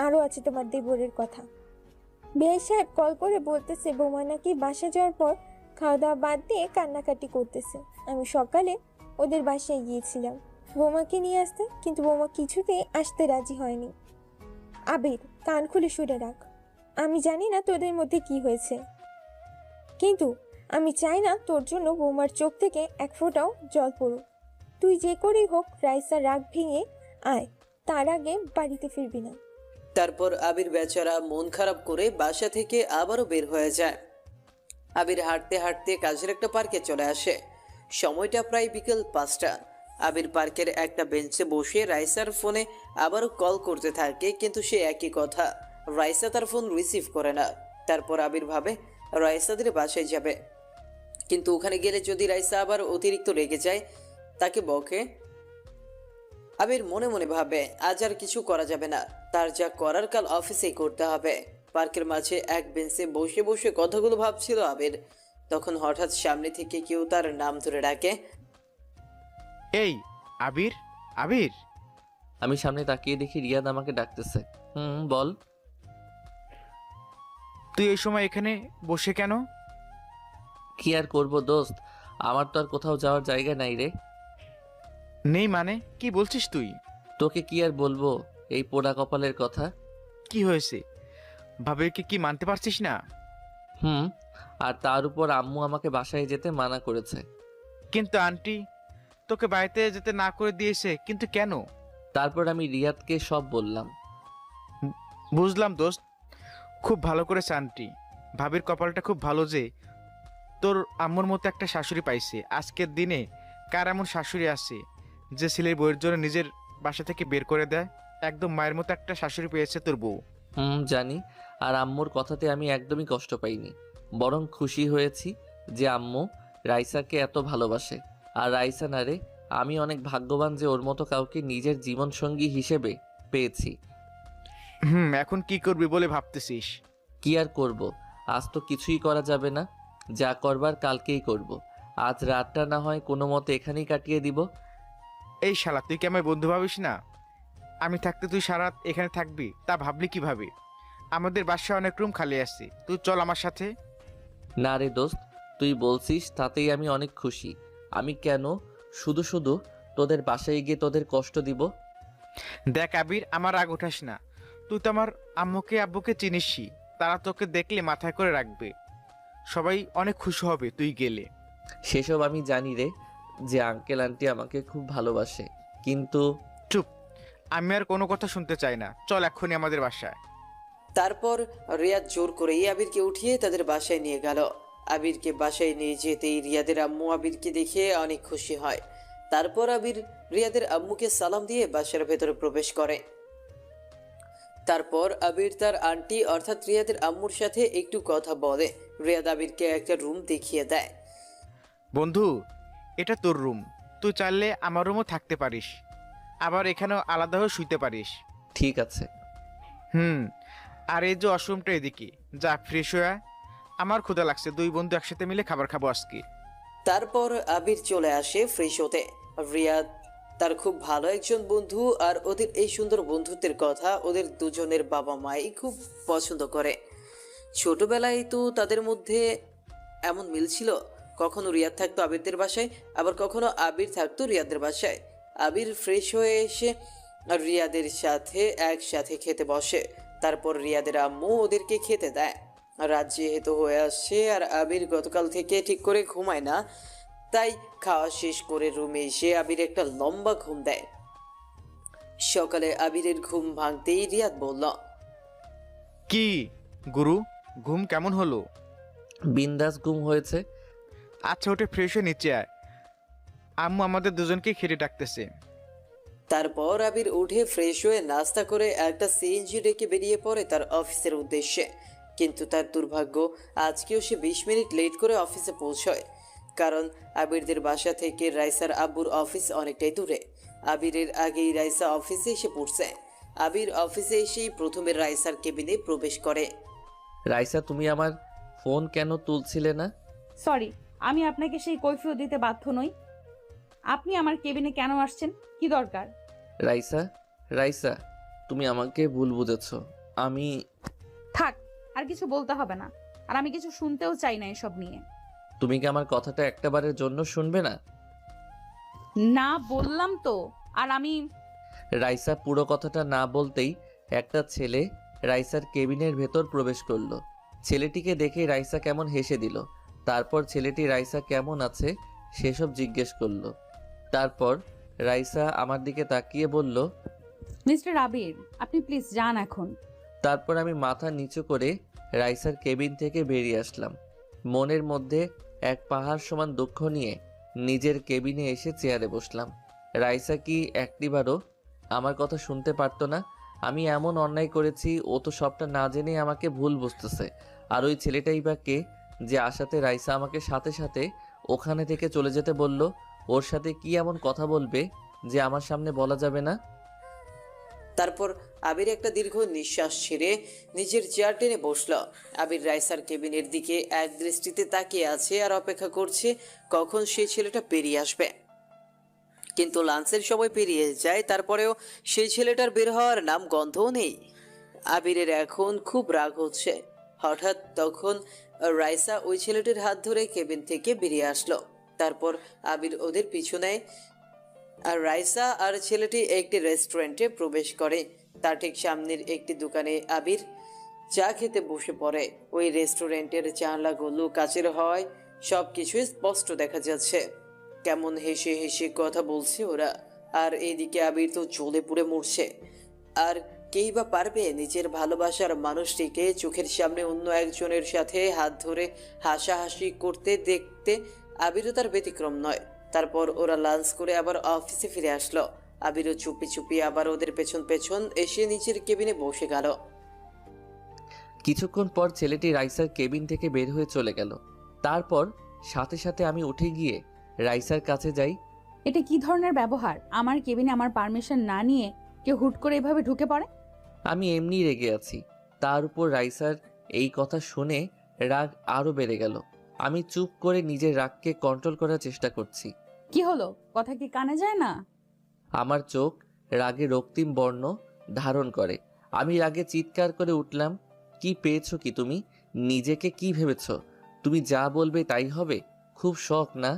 আরও আছে তোমার দেবরের কথা। বিআই সাহেব কল করে বলতেছে বোমা নাকি বাসা যাওয়ার পর খাওয়া দাওয়া বাদ দিয়ে কান্নাকাটি করতেছে। আমি সকালে ওদের বাসায় গিয়েছিলাম বোমাকে নিয়ে আসতে, কিন্তু বোমা কিছুতেই আসতে রাজি হয়নি। আবির, কান খুলে শুনে রাখ। আমি জানি না তোদের মধ্যে কি হয়েছে, কিন্তু আমি চাই না তোর জন্য বৌমার চোখ থেকে এক ফোঁটাও জল পড়ুক। তুই যে করেই হোক রাইসার রাগ ভেঙে আয়, তার আগে বাড়িতে ফিরবি না। তারপর আবির বেচারা মন খারাপ করে বাসা থেকে আবারও বের হয়ে যায়। আবির হাঁটতে হাঁটতে কাছের একটা পার্কে চলে আসে। সময়টা প্রায় বিকেল 5টা। আবির পার্কের একটা বেঞ্চে বসে রাইসার ফোনে আবারও কল করতে থাকে, কিন্তু সে একই কথা, রাইসা তার ফোন রিসিভ করে না। তারপর আবির ভাবে রাইসাদের বাসায় যাবে, কিন্তু ওখানে গেলে যদি রাইসা আবার অতিরিক্ত রেগে যায়, তাকে বকে। আবির মনে মনে ভাবে আজ আর কিছু করা যাবে না, তার যা করার কাল অফিসেই করতে হবে। পার্কের মাঝে এক বেঞ্চে বসে বসে কথাগুলো ভাবছিল আবির। তখন হঠাৎ সামনে থেকে কেউ তার নাম ধরে ডাকে। এই আবির, আবির। আমি সামনে তাকিয়ে দেখি রিয়াদ আমাকে ডাকতেছে। বল। তুই এই সময় এখানে বসে কেন? কি আর করবো দোস্ত, আমার তো আর কোথাও যাওয়ার জায়গা নাই রে। নেই মানে কি বলছিস তুই? তোকে কি আর বলবো এই পোড়া কপালের কথা। কি হয়েছে? ভাবিকে কি মানতে পারছিস না? আর তার উপর আম্মু আমাকে বাসায় যেতে মানা করেছে। কিন্তু আন্টি তোকে বাড়িতে যেতে না করে দিয়েছে, কিন্তু কেন? তারপর আমি রিয়াদকে সব বললাম। বুঝলাম দোস্ত, খুব ভালো করেছে আন্টি। ভাবির কপালটা খুব ভালো যে তোর আম্মুর মতো একটা শাশুড়ি পাইছে। আজকের দিনে কার এমন শাশুড়ি আছে যে ছেলের বউয়ের জন্য নিজের বাসা থেকে বের করে দেয়? একদম মায়ের মতো একটা শাশুড়ি পেয়েছে তোর বউ। জানি। আর আম্মুর কথাতে আমি একদমই কষ্ট পাইনি, বরং খুশি হয়েছি যে আম্মু রাইসাকে এত ভালোবাসে। আর রাইসা না রে, আমি অনেক ভাগ্যবান যে ওর মতো কাউকে নিজের জীবনসঙ্গী হিসেবে পেয়েছি। এখন কি করবি বলে ভাবতেছিস? কি আর করব, আজ তো কিছুই করা যাবে না, যা করবার কালকেই করব। আজ রাতটা না হয় কোনো মতে এখানেই কাটিয়ে দিব। এই শালা, তুই কি আমার বন্ধু ভাবিস না? আমি থাকতে তুই সারা রাত এখানে থাকবি, তা ভাবলি কিভাবে? আমাদের বাসায় অনেক রুম খালি আছে, তুই চল আমার সাথে। না রে দোস্ত, তুই বলছিস তাতেই আমি অনেক খুশি। আমি কেন শুধু শুধু তোদের বাসায় গিয়ে তোদের কষ্ট দিব? দেখ আবির, আমার রাগ উঠাস না। তুই তো আমার আম্মুকে আব্বুকে চিনিসই, তারা তোকে দেখলে মাথায় করে রাখবে। সবাই অনেক খুশি হবে তুই গেলে। সেসব আমি জানি রে, যে আঙ্কেল আন্টি আমাকে খুব ভালোবাসে, কিন্তু চুপ, আমি আর কোনো কথা শুনতে চাই না। চল এক্ষুনি আমাদের বাসায়। তারপর রিয়াদ জোর করেই আবিরকে উঠিয়ে তাদের বাসায় নিয়ে গেল। আবিরকে বাসায় নিয়ে যেতেই রিয়াদের আম্মু আবিরকে দেখে অনেক খুশি হয়। তারপর আবির রিয়াদের আম্মুকে সালাম দিয়ে বাসার ভেতরে প্রবেশ করে। তারপর আবির তার আন্টি অর্থাৎ রিয়াদের আম্মুর সাথে একটু কথা বলে। রিয়াদ আবিরকে একটা রুম দেখিয়ে দেয়। বন্ধু, এটা তোর রুম, তুই চাইলে আমার রুমও থাকতে পারিস, আবার এখানেও আলাদা হয়ে শুইতে পারিস। ঠিক আছে। আর এই যে ওয়াশরুমটা এদিকে, যা ফ্রেশ হয়ে আয়। আমার ক্ষুধা লাগছে, দুই বন্ধু একসাথে মিলে খাবার খাবো আজকে। তারপর আবির চলে আসে ফ্রেশ হতে। রিয়াদ তার খুব ভালো একজন বন্ধু, আর ওদের এই সুন্দর বন্ধুত্বের কথা ওদের দুজনের বাবা মাই খুব পছন্দ করে। ছোটবেলায় তো তাদের মধ্যে এমন মিল ছিল, কখনো রিয়াদ থাকতো আবিরদের বাসায়, আবার কখনো আবির থাকতো রিয়াদের বাসায়। আবির ফ্রেশ হয়ে এসে রিয়াদের সাথে একসাথে খেতে বসে। তারপর রিয়াদের আম্মু ওদেরকে খেতে দেয়। রাত যেহেতু হয়ে আসছে আর আবির গতকাল থেকে ঠিক করে ঘুমায় না, তাই খাওয়া শেষ করে রুমে এসে আবির একটা লম্বা ঘুম দেয়। সকালে আবিরের ঘুম ভাঙতেই রিয়াদ বলল, কি গুরু, ঘুম কেমন হলো? বিন্দাস ঘুম হয়েছে। আচ্ছা, ওটা ফ্রেশ হয়ে নিচে আয়, আম্মু আমাদের দুজনকেই খেতে ডাকতেছে। তারপর আবির উঠে ফ্রেশ হয়ে নাস্তা করে একটা সিএনজি ডেকে বেরিয়ে পড়ে তার অফিসের উদ্দেশ্যে। কিন্তু তার দুর্ভাগ্য, আজকেও সে 20 মিনিট লেট করে অফিসে পৌঁছয়। কারণ আবিরদের বাসা থেকে রাইসার আব্বুর অফিস অনেকটাই দূরে। আবিরের আগেই রাইসা অফিসে এসে পড়ছে। আবির অফিসে এসেই প্রথমে রাইসার কেবিনে প্রবেশ করে। রাইসা, তুমি আমার ফোন কেন তুলছিলে না? সরি, আমি আপনাকে সেই কৈফিয়ত দিতে বাধ্য নই। আপনি আমার কেবিনে কেন আসছেন? কি দরকার? রাইসা, রাইসা, তুমি আমাকে ভুল বুঝেছো। আমি থাক, আর কিছু বলতে হবে না। আর আমি কিছু শুনতেও চাই না এসব নিয়ে। তুমি কি আমার কথাটা একটাবারের জন্য শুনবে না? না বললাম তো। আর আমি রাইসা পুরো কথাটা না বলতেই একটা ছেলে রাইসার কেবিনের ভেতর প্রবেশ করলো। ছেলেটিকে দেখে রাইসা কেমন হেসে দিল। তারপর ছেলেটি রাইসা কেমন আছে সেসব জিজ্ঞেস করলো। তারপর রাইসা আমার দিকে তাকিয়ে বলল, মিস্টার আবির, আপনি প্লিজ যান এখন। তারপর আমি মাথা নিচু করে রাইসার কেবিন থেকে বেরিয়ে আসলাম। মনের মধ্যে এক পাহাড় সমান দুঃখ নিয়ে নিজের কেবিনে এসে চেয়ারে বসলাম। রাইসা কি একটিবারও আমার কথা শুনতে পারতো না? আমি এমন অন্যায় করেছি, ও তো সবটা না জেনে আমাকে ভুল বুঝতেছে। আর ওই ছেলেটাই বা কে, যে আশাতে রাইসা আমাকে সাথে সাথে ওখানে থেকে চলে যেতে বলল? ওর সাথে কি এমন কথা বলবে যে আমার সামনে বলা যাবে না? তারপর আবির একটা দীর্ঘ নিঃশ্বাস ছেড়ে নিজের চেয়ার টেনে বসল। আবির রাইসার কেবিনের দিকে এক দৃষ্টিতে তাকিয়ে আছে আর অপেক্ষা করছে কখন সেই ছেলেটা বেরিয়ে আসবে। কিন্তু লাঞ্চের সময় পেরিয়ে যায়, তারপরেও সেই ছেলেটার বের হওয়ার নাম গন্ধও নেই। আবিরের এখন খুব রাগ হচ্ছে। হঠাৎ তখন রাইসা ওই ছেলেটির হাত ধরে কেবিন থেকে বেরিয়ে আসলো। তারপর আবির ওদের পিছু নেয় আর রাইসা আর ছেলেটি একটি রেস্টুরেন্টে প্রবেশ করে। তার ঠিক সামনের একটি দোকানে আবির চা খেতে বসে পড়ে। ওই রেস্টুরেন্টের জানলাগুলো কাচের হয়, সব কিছুই স্পষ্ট দেখা যাচ্ছে। কেমন হেসে হেসে কথা বলছে ওরা। আর এইদিকে আবির তো জ্বলে পুড়ে মরছে। আর কেই বা পারবে নিজের ভালোবাসার মানুষটিকে চোখের সামনে অন্য একজনের সাথে হাত ধরে হাসাহাসি করতে দেখতে? আবিরও তার ব্যতিক্রম নয়। তারপর ওরা লাঞ্চ করে আবার অফিসে ফিরে আসলো। আবিরও চুপি চুপি আবার ওদের পেছন পেছন এসে নিচের কেবিনে বসে গেল। কিছুক্ষণ পর ছেলেটি রাইসার কেবিন থেকে বের হয়ে চলে গেল। তারপর সাথে সাথে আমি উঠে গিয়ে রাইসার কাছে যাই। এটা কি ধরনের ব্যবহার? আমার কেবিনে আমার পারমিশন না নিয়ে কেউ হুট করে এভাবে ঢুকে পড়ে? আমি এমনি রেগে আছি। তার উপর রাইসার এই কথা শুনে রাগ আরও বেড়ে গেল। আমি চুপ করে নিজের রাগকে কন্ট্রোল করার চেষ্টা করছি। কি হলো? কথা কি কানে যায় না? আমার চোখ রাগে রক্তিম বর্ণ ধারণ করে। আমি রাগে চিৎকার করে উঠলাম, কি পেয়েছো কি তুমি? নিজেকে কি ভেবেছো? তুমি যা বলবে তাই হবে? খুব শখ না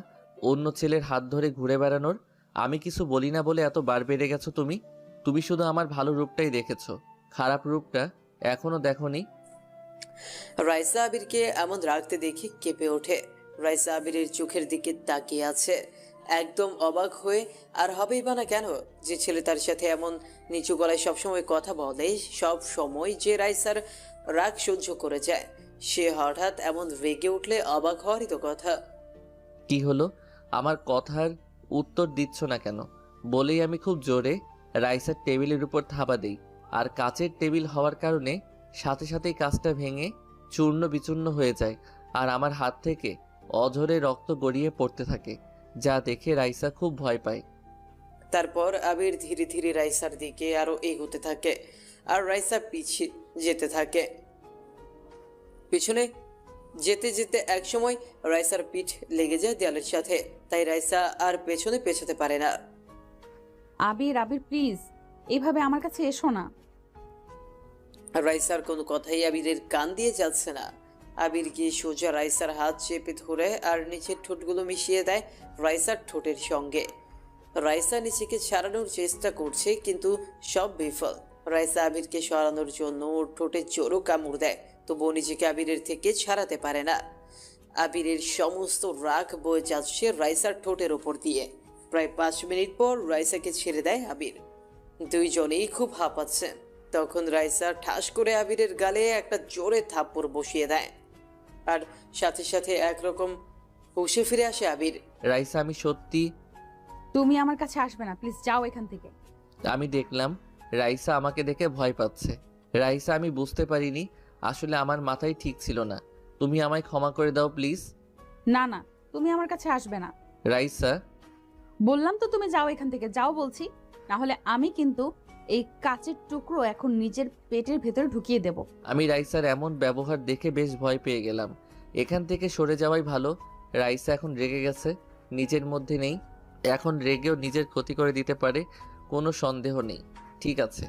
অন্য ছেলের হাত ধরে ঘুরে বেড়ানোর? আমি কিছু বলি না বলে এত বার বেড়ে গেছো তুমি? তুমি শুধু আমার ভালো রূপটাই দেখেছো, খারাপ রূপটা এখনো দেখোনি। রাইসা আবিরকে এমন রাখতে দেখে কেঁপে ওঠে। রাইসা আবিরের চোখের দিকে তাকিয়ে আছে একদম অবাক হয়ে। আর হবেই বা না কেন, যে ছেলে তার সাথে এমন নিচু গলায় সবসময় কথা বলে, সব সময় যে রাইসার রাগ সহ্য করে যায়, সে হঠাৎ এমন রেগে উঠলে অবাক হওয়ারই তো কথা। কি হলো? আমার কথার উত্তর দিচ্ছ না কেন? বলেই আমি খুব জোরে রাইসার টেবিলের উপর থাবা দেই। আর কাচের টেবিল হওয়ার কারণে সাথে সাথেই কাজটা ভেঙে চূর্ণ বিচূর্ণ হয়ে যায়। আর আমার হাত থেকে অঝরে রক্ত গড়িয়ে পড়তে থাকে, যা দেখে রাইসা খুব ভয় পায়। তারপর আবির ধীরে ধীরে রাইসার দিকে আরো এগোতে থাকে আর রাইসা পিছিয়ে যেতে থাকে। পিছনে যেতে যেতে একসময় রাইসার পিঠ লেগে যায় দেয়ালের সাথে, তাই রাইসা আর পেছনে পেছাতে পারে না। আবির, আবির প্লিজ, এইভাবে আমার কাছে এসো না। রাইসার কোনো কথাই আবিরের কান দিয়ে যাচ্ছে না। আবির গিয়ে সোজা রাইসার হাত চেপে ধরে আর নিচের ঠোঁটগুলো মিশিয়ে দেয় রাইসার ঠোঁটের সঙ্গে। রাইসা নিজেকে ছাড়ানোর চেষ্টা করছে, কিন্তু সব বিফল। রাইসা আবিরকে সরানোর জন্য ওর ঠোঁটে জোরও কামড় দেয়, তবুও নিজেকে আবিরের থেকে ছাড়াতে পারে না। আবিরের সমস্ত রাগ বয়ে যাচ্ছে রাইসার ঠোঁটের ওপর দিয়ে। প্রায় 5 মিনিট পর রাইসাকে ছেড়ে দেয় আবির। দুইজনেই খুব হাঁপাচ্ছে। তখন রাইসা ঠাস করে আবিরের গালে একটা জোরে থাপ্পড় বসিয়ে দেয়, আর সাথে সাথে একরকম হুঁশে ফিরে আসে আবির। রাইসা, আমি সত্যি তুমি আমার কাছে আসবে না, প্লিজ যাও এখান থেকে। আমি দেখলাম রাইসা আমাকে দেখে ভয় পাচ্ছে। রাইসা, আমি বুঝতে পারিনি, আসলে আমার মাথায় ঠিক ছিল না। তুমি আমায় ক্ষমা করে দাও প্লিজ। না না, তুমি আমার কাছে আসবে না। রাইসা, বললাম তো তুমি যাও এখান থেকে, যাও বলছি, না হলে আমি কিন্তু এই কাচের টুকরো এখন নিজের পেটের ভেতরে ঢুকিয়ে দেব। আমি রাইসার এমন ব্যবহার দেখে বেশ ভয় পেয়ে গেলাম। এখান থেকে সরে যাওয়াই ভালো। রাইসা এখন রেগে গেছে, নিজের মধ্যে নেই। এখন রেগেও নিজের ক্ষতি করে দিতে পারে, কোনো সন্দেহ নেই। ঠিক আছে,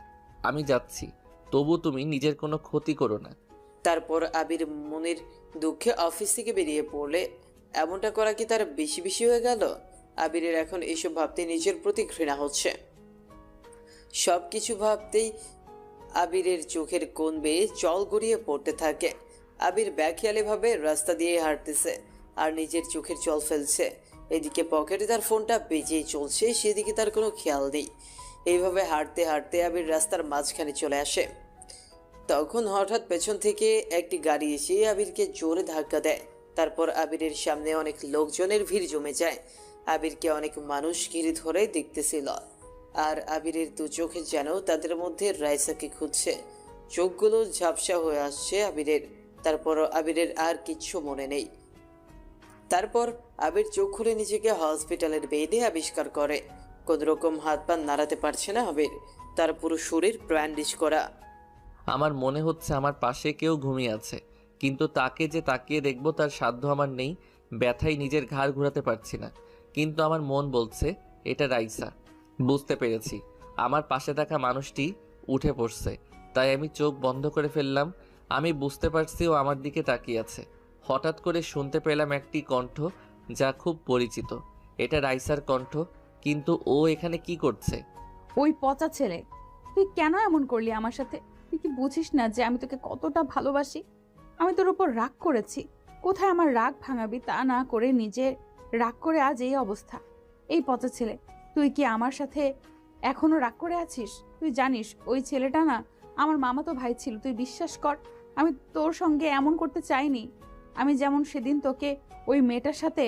আমি যাচ্ছি, তবু তুমি নিজের কোনো ক্ষতি করো না। তারপর আবির মনির দুঃখে অফিস থেকে বেরিয়ে পড়লে এমনটা করা কি তার বেশি বেশি হয়ে গেল? আবিরের এখন এইসব ভাবতে নিজের প্রতি ঘৃণা হচ্ছে। সব কিছু ভাবতেই আবিরের চোখের কোণ বেয়ে জল গড়িয়ে পড়তে থাকে। আবির ব্যাখিয়ালিভাবে রাস্তা দিয়ে হাঁটতেছে আর নিজের চোখের জল ফেলছে। এদিকে পকেটে তার ফোনটা বেজেই চলছে, সেদিকে তার কোনো খেয়াল নেই। এইভাবে হাঁটতে হাঁটতে আবির রাস্তার মাঝখানে চলে আসে। তখন হঠাৎ পেছন থেকে একটি গাড়ি এসে আবিরকে জোরে ধাক্কা দেয়। তারপর আবিরের সামনে অনেক লোকজনের ভিড় জমে যায়। আবিরকে অনেক মানুষ ঘিরে ধরে দেখতেছিল, আর আবিরের দু চোখে যেন তাদের মধ্যে রাইসাকে খুঁজছে। চোখগুলো ঝাপসা হয়ে আসছে আবিরের। তারপর আবিরের আর কিচ্ছু মনে নেই। তারপর আবির চোখ খুলে নিজেকে হসপিটালের বেডে আবিষ্কার করে। কোনোরকম হাত পা নাড়াতে পারছে না আবির, তার পুরো শরীর ব্যান্ডেজ করা। আমার মনে হচ্ছে আমার পাশে কেউ ঘুমিয়ে আছে, কিন্তু তাকে যে তাকিয়ে দেখবো তার সাধ্য আমার নেই। ব্যথায় নিজের ঘাড় ঘোরাতে পারছি না, কিন্তু আমার মন বলছে এটা রাইসা। বুঝতে পেরেছি আমার পাশে থাকা মানুষটি উঠে পড়ছে, তাই আমি চোখ বন্ধ করে ফেললাম। আমি বুঝতে পারছি ও আমার দিকে তাকিয়ে আছে। হঠাৎ করে শুনতে পেলাম একটি কণ্ঠ, যা খুব পরিচিত। এটা রাইসার কণ্ঠ, কিন্তু ও এখানে কি করছে? ওই পচা ছেলে, তুই কেন এমন করলি আমার সাথে? তুই কি বুঝিস না যে আমি তোকে কতটা ভালোবাসি? আমি তোর উপর রাগ করেছি, কোথায় আমার রাগ ভাঙাবি তা না করে নিজে রাগ করে আজ এই অবস্থা। এই পচা ছেলে, তুই কি আমার সাথে এখনো রাগ করে আছিস? তুই জানিস ওই ছেলেটা না আমার মামাতো ভাই ছিল, তুই বিশ্বাস কর। আমি তোর সঙ্গে এমন করতে চাইনি। আমি যেমন সেদিন তোকে ওই মেয়েটার সাথে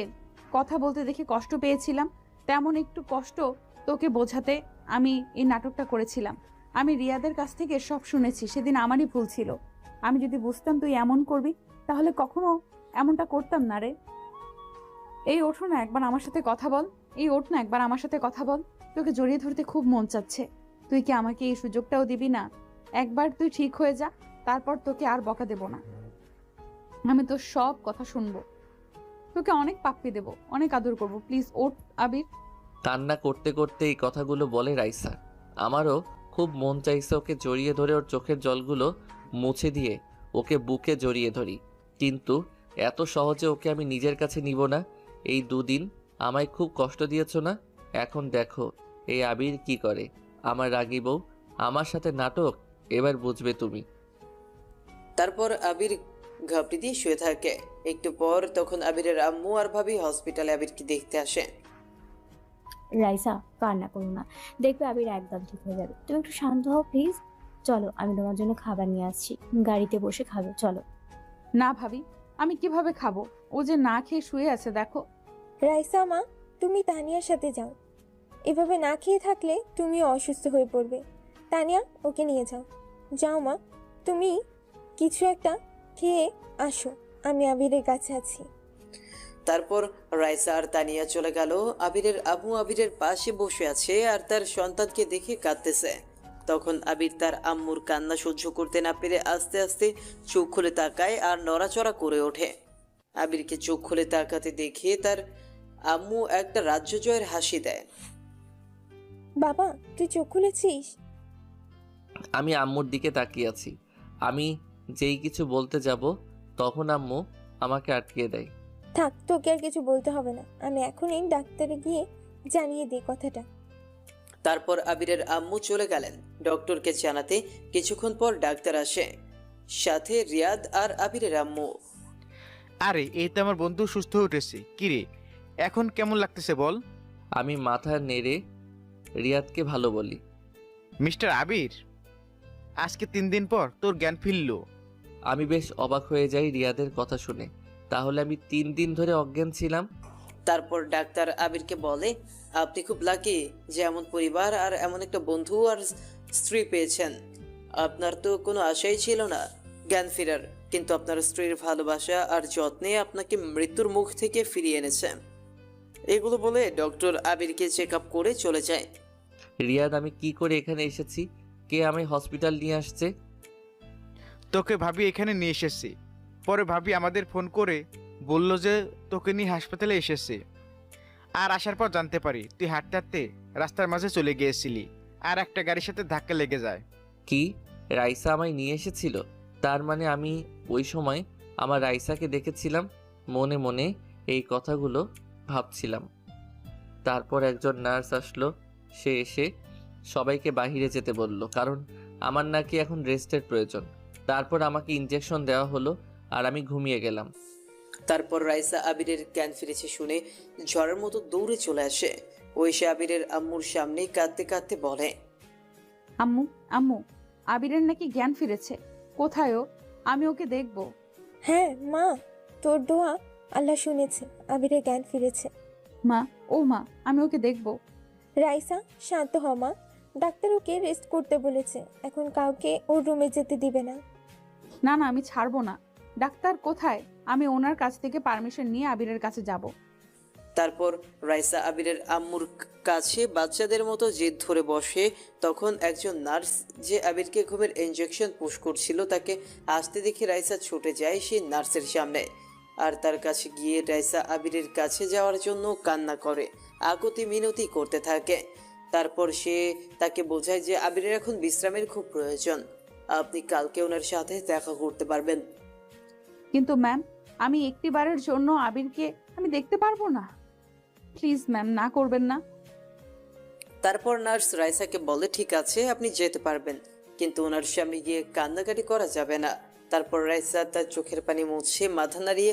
কথা বলতে দেখে কষ্ট পেয়েছিলাম, তেমন একটু কষ্ট তোকে বোঝাতে আমি এই নাটকটা করেছিলাম। আমি রিয়াদের কাছ থেকে সব শুনেছি, সেদিন আমারই ভুল ছিল। আমি যদি বুঝতাম তুই এমন করবি তাহলে কখনো এমনটা করতাম না রে। এই ওঠো না, একবার আমার সাথে কথা বল। এই ওঠ না, একবার আমার সাথে কথা বল। তোকে জড়িয়ে ধরতে খুব মন চাচ্ছে। তুই কি আমাকে এই সুযোগটাও দিবি না? একবার তুই ঠিক হয়ে যা, তারপর তোকে আর বকা দেব না। আমি তোর সব কথা শুনবো, তোকে অনেক পাপ্পি দেব, অনেক আদর করবো। প্লিজ ওঠ আবির। কান্না করতে করতে এই কথাগুলো বলে রাইসা। আমারও খুব মন চাইছে ওকে জড়িয়ে ধরে ওর চোখের জলগুলো মুছে দিয়ে ওকে বুকে জড়িয়ে ধরি, কিন্তু এত সহজে ওকে আমি নিজের কাছে নিব না। এই দুদিন আমায় খুব কষ্ট দিয়েছো না, এখন দেখো এই আবির কি করে। আমার রাগী বউ, আমার সাথে নাটক, এবার বুঝবে তুমি। তারপর আবির ঘাপটি দিয়ে শুয়ে থাকে। একটু পর তখন আবিরের আম্মু আর ভাবি হসপিটালে আবিরকে দেখতে আসে। রাইসা, কান্না করো না, দেখবে আবির একদম ঠিক হয়ে যাবে। তুমি একটু শান্ত হও প্লিজ। চলো, আমি তোমার জন্য খাবার নিয়ে আসছি, গাড়িতে বসে খাবে, চলো। না ভাবি, আমি কিভাবে খাবো? ও যে না খেয়ে শুয়ে আছে দেখো। রাইসা মা, তুমি তানিয়ার সাথে যাও। এভাবে না খেয়ে থাকলে তুমিও অসুস্থ হয়ে পড়বে। তানিয়া, ওকে নিয়ে যাও। যাও মা, তুমি কিছু একটা খেয়ে আসো, আমি আবিরের কাছে আছি। তারপর রাইসা আর তানিয়া চলে গেল। আবিরের আম্মু আবিরের পাশে বসে আছে আর তার সন্তানকে দেখে কাঁদতেছে। তখন আবির তার আম্মুর কান্না সহ্য করতে না পেরে আস্তে আস্তে চোখ খুলে তাকায় আর নড়াচড়া করে ওঠে। আবিরকে চোখ খুলে তাকাতে দেখে তার আম্মু একটা রাজ্য জয়ের হাসি দেয়। বাবা, তুই চোখ খুলেছিস? আমি আম্মুর দিকে তাকিয়ে আছি। আমি যেই কিছু বলতে যাব তখন আম্মু আমাকে আটকিয়ে দেয়। থাক, তোকে আর কিছু বলতে হবে না, আমি এখনই ডাক্তারে গিয়ে জানিয়ে দিই কথাটা। তারপর আবিরের আম্মু চলে গেলেন ডক্টরকে জানাতে। কিছুক্ষণ পর ডাক্তার আসে, সাথে রিয়াদ আর আবিরের আম্মু। আরে, এই তো আমার বন্ধু সুস্থ হয়ে উঠেছে। কিরে, এখন কেমন লাগতেছে বল? আমি মাথা নেড়ে রিয়াদকে ভালো বলি। মিস্টার আবির, আজকে 3 দিন পর তোর জ্ঞান ফিরলো। আমি বেশ অবাক হয়ে যাই রিয়াদের কথা শুনে। তাহলে আমি 3 দিন ধরে অজ্ঞান ছিলাম? তারপর ডাক্তার আবিরকে বলে, আপনি খুব লাকি যে এমন পরিবার আর এমন একটা বন্ধু আর স্ত্রী পেয়েছেন। আপনার তো কোনো আশাই ছিল না জ্ঞান ফেরার, কিন্তু আপনার স্ত্রীর ভালোবাসা আর যত্নে আপনাকে মৃত্যুর মুখ থেকে ফিরিয়ে এনেছে। এগুলো বলে ডক্টর আবিরকে চেক আপ করে চলে যায়। রিয়াদ, আমি কি করে এখানে এসেছি? কে আমায় হসপিটাল নিয়ে আসছে? তোকে ভাবি এখানে নিয়ে এসেছে। পরে ভাবি আমাদের ফোন করে বলল যে তোকে নিয়ে হাসপাতালে এসেছে। আর আসার পর জানতে পারি তুই হাঁটতে হাঁটতে রাস্তার মাঝে চলে গিয়েছিলি, আর একটা গাড়ির সাথে ধাক্কা লেগে যায়। কি? রাইসা আমায় নিয়ে এসেছিল? তার মানে আমি ওই সময় আমার রাইসাকে দেখেছিলাম। মনে মনে এই কথাগুলো ভাবছিলাম। তারপর একজন নার্স আসলো। সে এসে সবাইকে বাইরে যেতে বলল, কারণ আমার নাকি এখন রেস্টের প্রয়োজন। তারপর আমাকে ইঞ্জেকশন দেওয়া হলো আর আমি ঘুমিয়ে গেলাম। তারপর রাইসা আবিরের জ্ঞান ফিরেছে শুনে ঝড়ের মতো দৌড়ে চলে আসে। ওই সে আবিরের আম্মুর সামনে কাঁদতে কাঁদতে বলে, আম্মু, আম্মু, আবিরের নাকি জ্ঞান ফিরেছে। কোথায় ও? আমি ওকে দেখব। হ্যাঁ মা, তোর দোয়া আল্লাহ শুনেছে, আবিরের জ্ঞান ফিরেছে। মা, ও মা, আমি ওকে দেখব। রাইসা শান্ত হ মা, ডাক্তার ওকে রেস্ট করতে বলেছে, এখন কাউকে ওর রুমে যেতে দিবে না। না না, আমি ছাড়বো না। ডাক্তার কোথায়? আমি ওনার কাছ থেকে পারমিশন নিয়ে আবিরের কাছে যাব। তারপর রাইসা আবিরের আম্মুর কাছে বাচ্চাদের মতো জেদ ধরে বসে। তখন একজন নার্স যে আবিরকে ঘুমের ইনজেকশন পুশ করছিল তাকে আসতে দেখে রাইসা ছুটে যায় সেই নার্সের সামনে। আর তার কাছে গিয়ে রাইসা আবিরের কাছে যাওয়ার জন্য কান্না করে, আকুতি মিনতি করতে থাকে। তারপর সে তাকে বোঝায় যে আবিরের এখন বিশ্রামের খুব প্রয়োজন, আপনি কালকে ওনার সাথে দেখা করতে পারবেন। কিন্তু ম্যাম, আমি একটিবারের জন্য আবিরকে আমি দেখতে পারবো না। প্লিজ ম্যাম, না করবেন না। তারপর নার্স রাইসাকে বলে, ঠিক আছে আপনি যেতে পারবেন, কিন্তু ওনার সামনে গিয়ে কান্নাকাটি করা যাবে না। তারপর রাইসা তার চোখের পানি মুছে মাথা নাড়িয়ে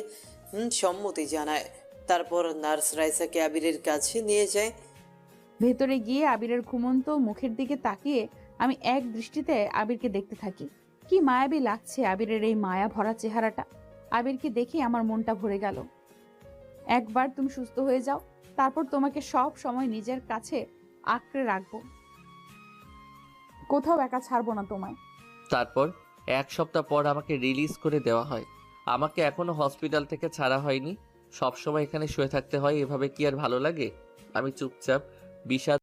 সম্মতি জানায়। তারপর নার্স রাইসাকে আবিরের কাছে নিয়ে যায়। ভেতরে গিয়ে আবিরের ঘুমন্ত মুখের দিকে তাকিয়ে আমি এক দৃষ্টিতে আবিরকে দেখতে থাকি। কি মায়াবী লাগছে আবিরের এই মায়া ভরা চেহারাটা। আবিরকে দেখে আমার মনটা ভরে গেল। একবার তুমি সুস্থ হয়ে যাও, তারপর তোমাকে সব সময় নিজের কাছে আঁকড়ে রাখবো, কোথাও একা ছাড়বো না তোমায়। তারপর 1 সপ্তাহ পর আমাকে রিলিজ করে দেওয়া হয়। আমাকে এখনো হসপিটাল থেকে ছাড়া হয়নি। সব সময় এখানে শুয়ে থাকতে হয়, এভাবে কি আর ভালো লাগে? আমি চুপচাপ বিষাদ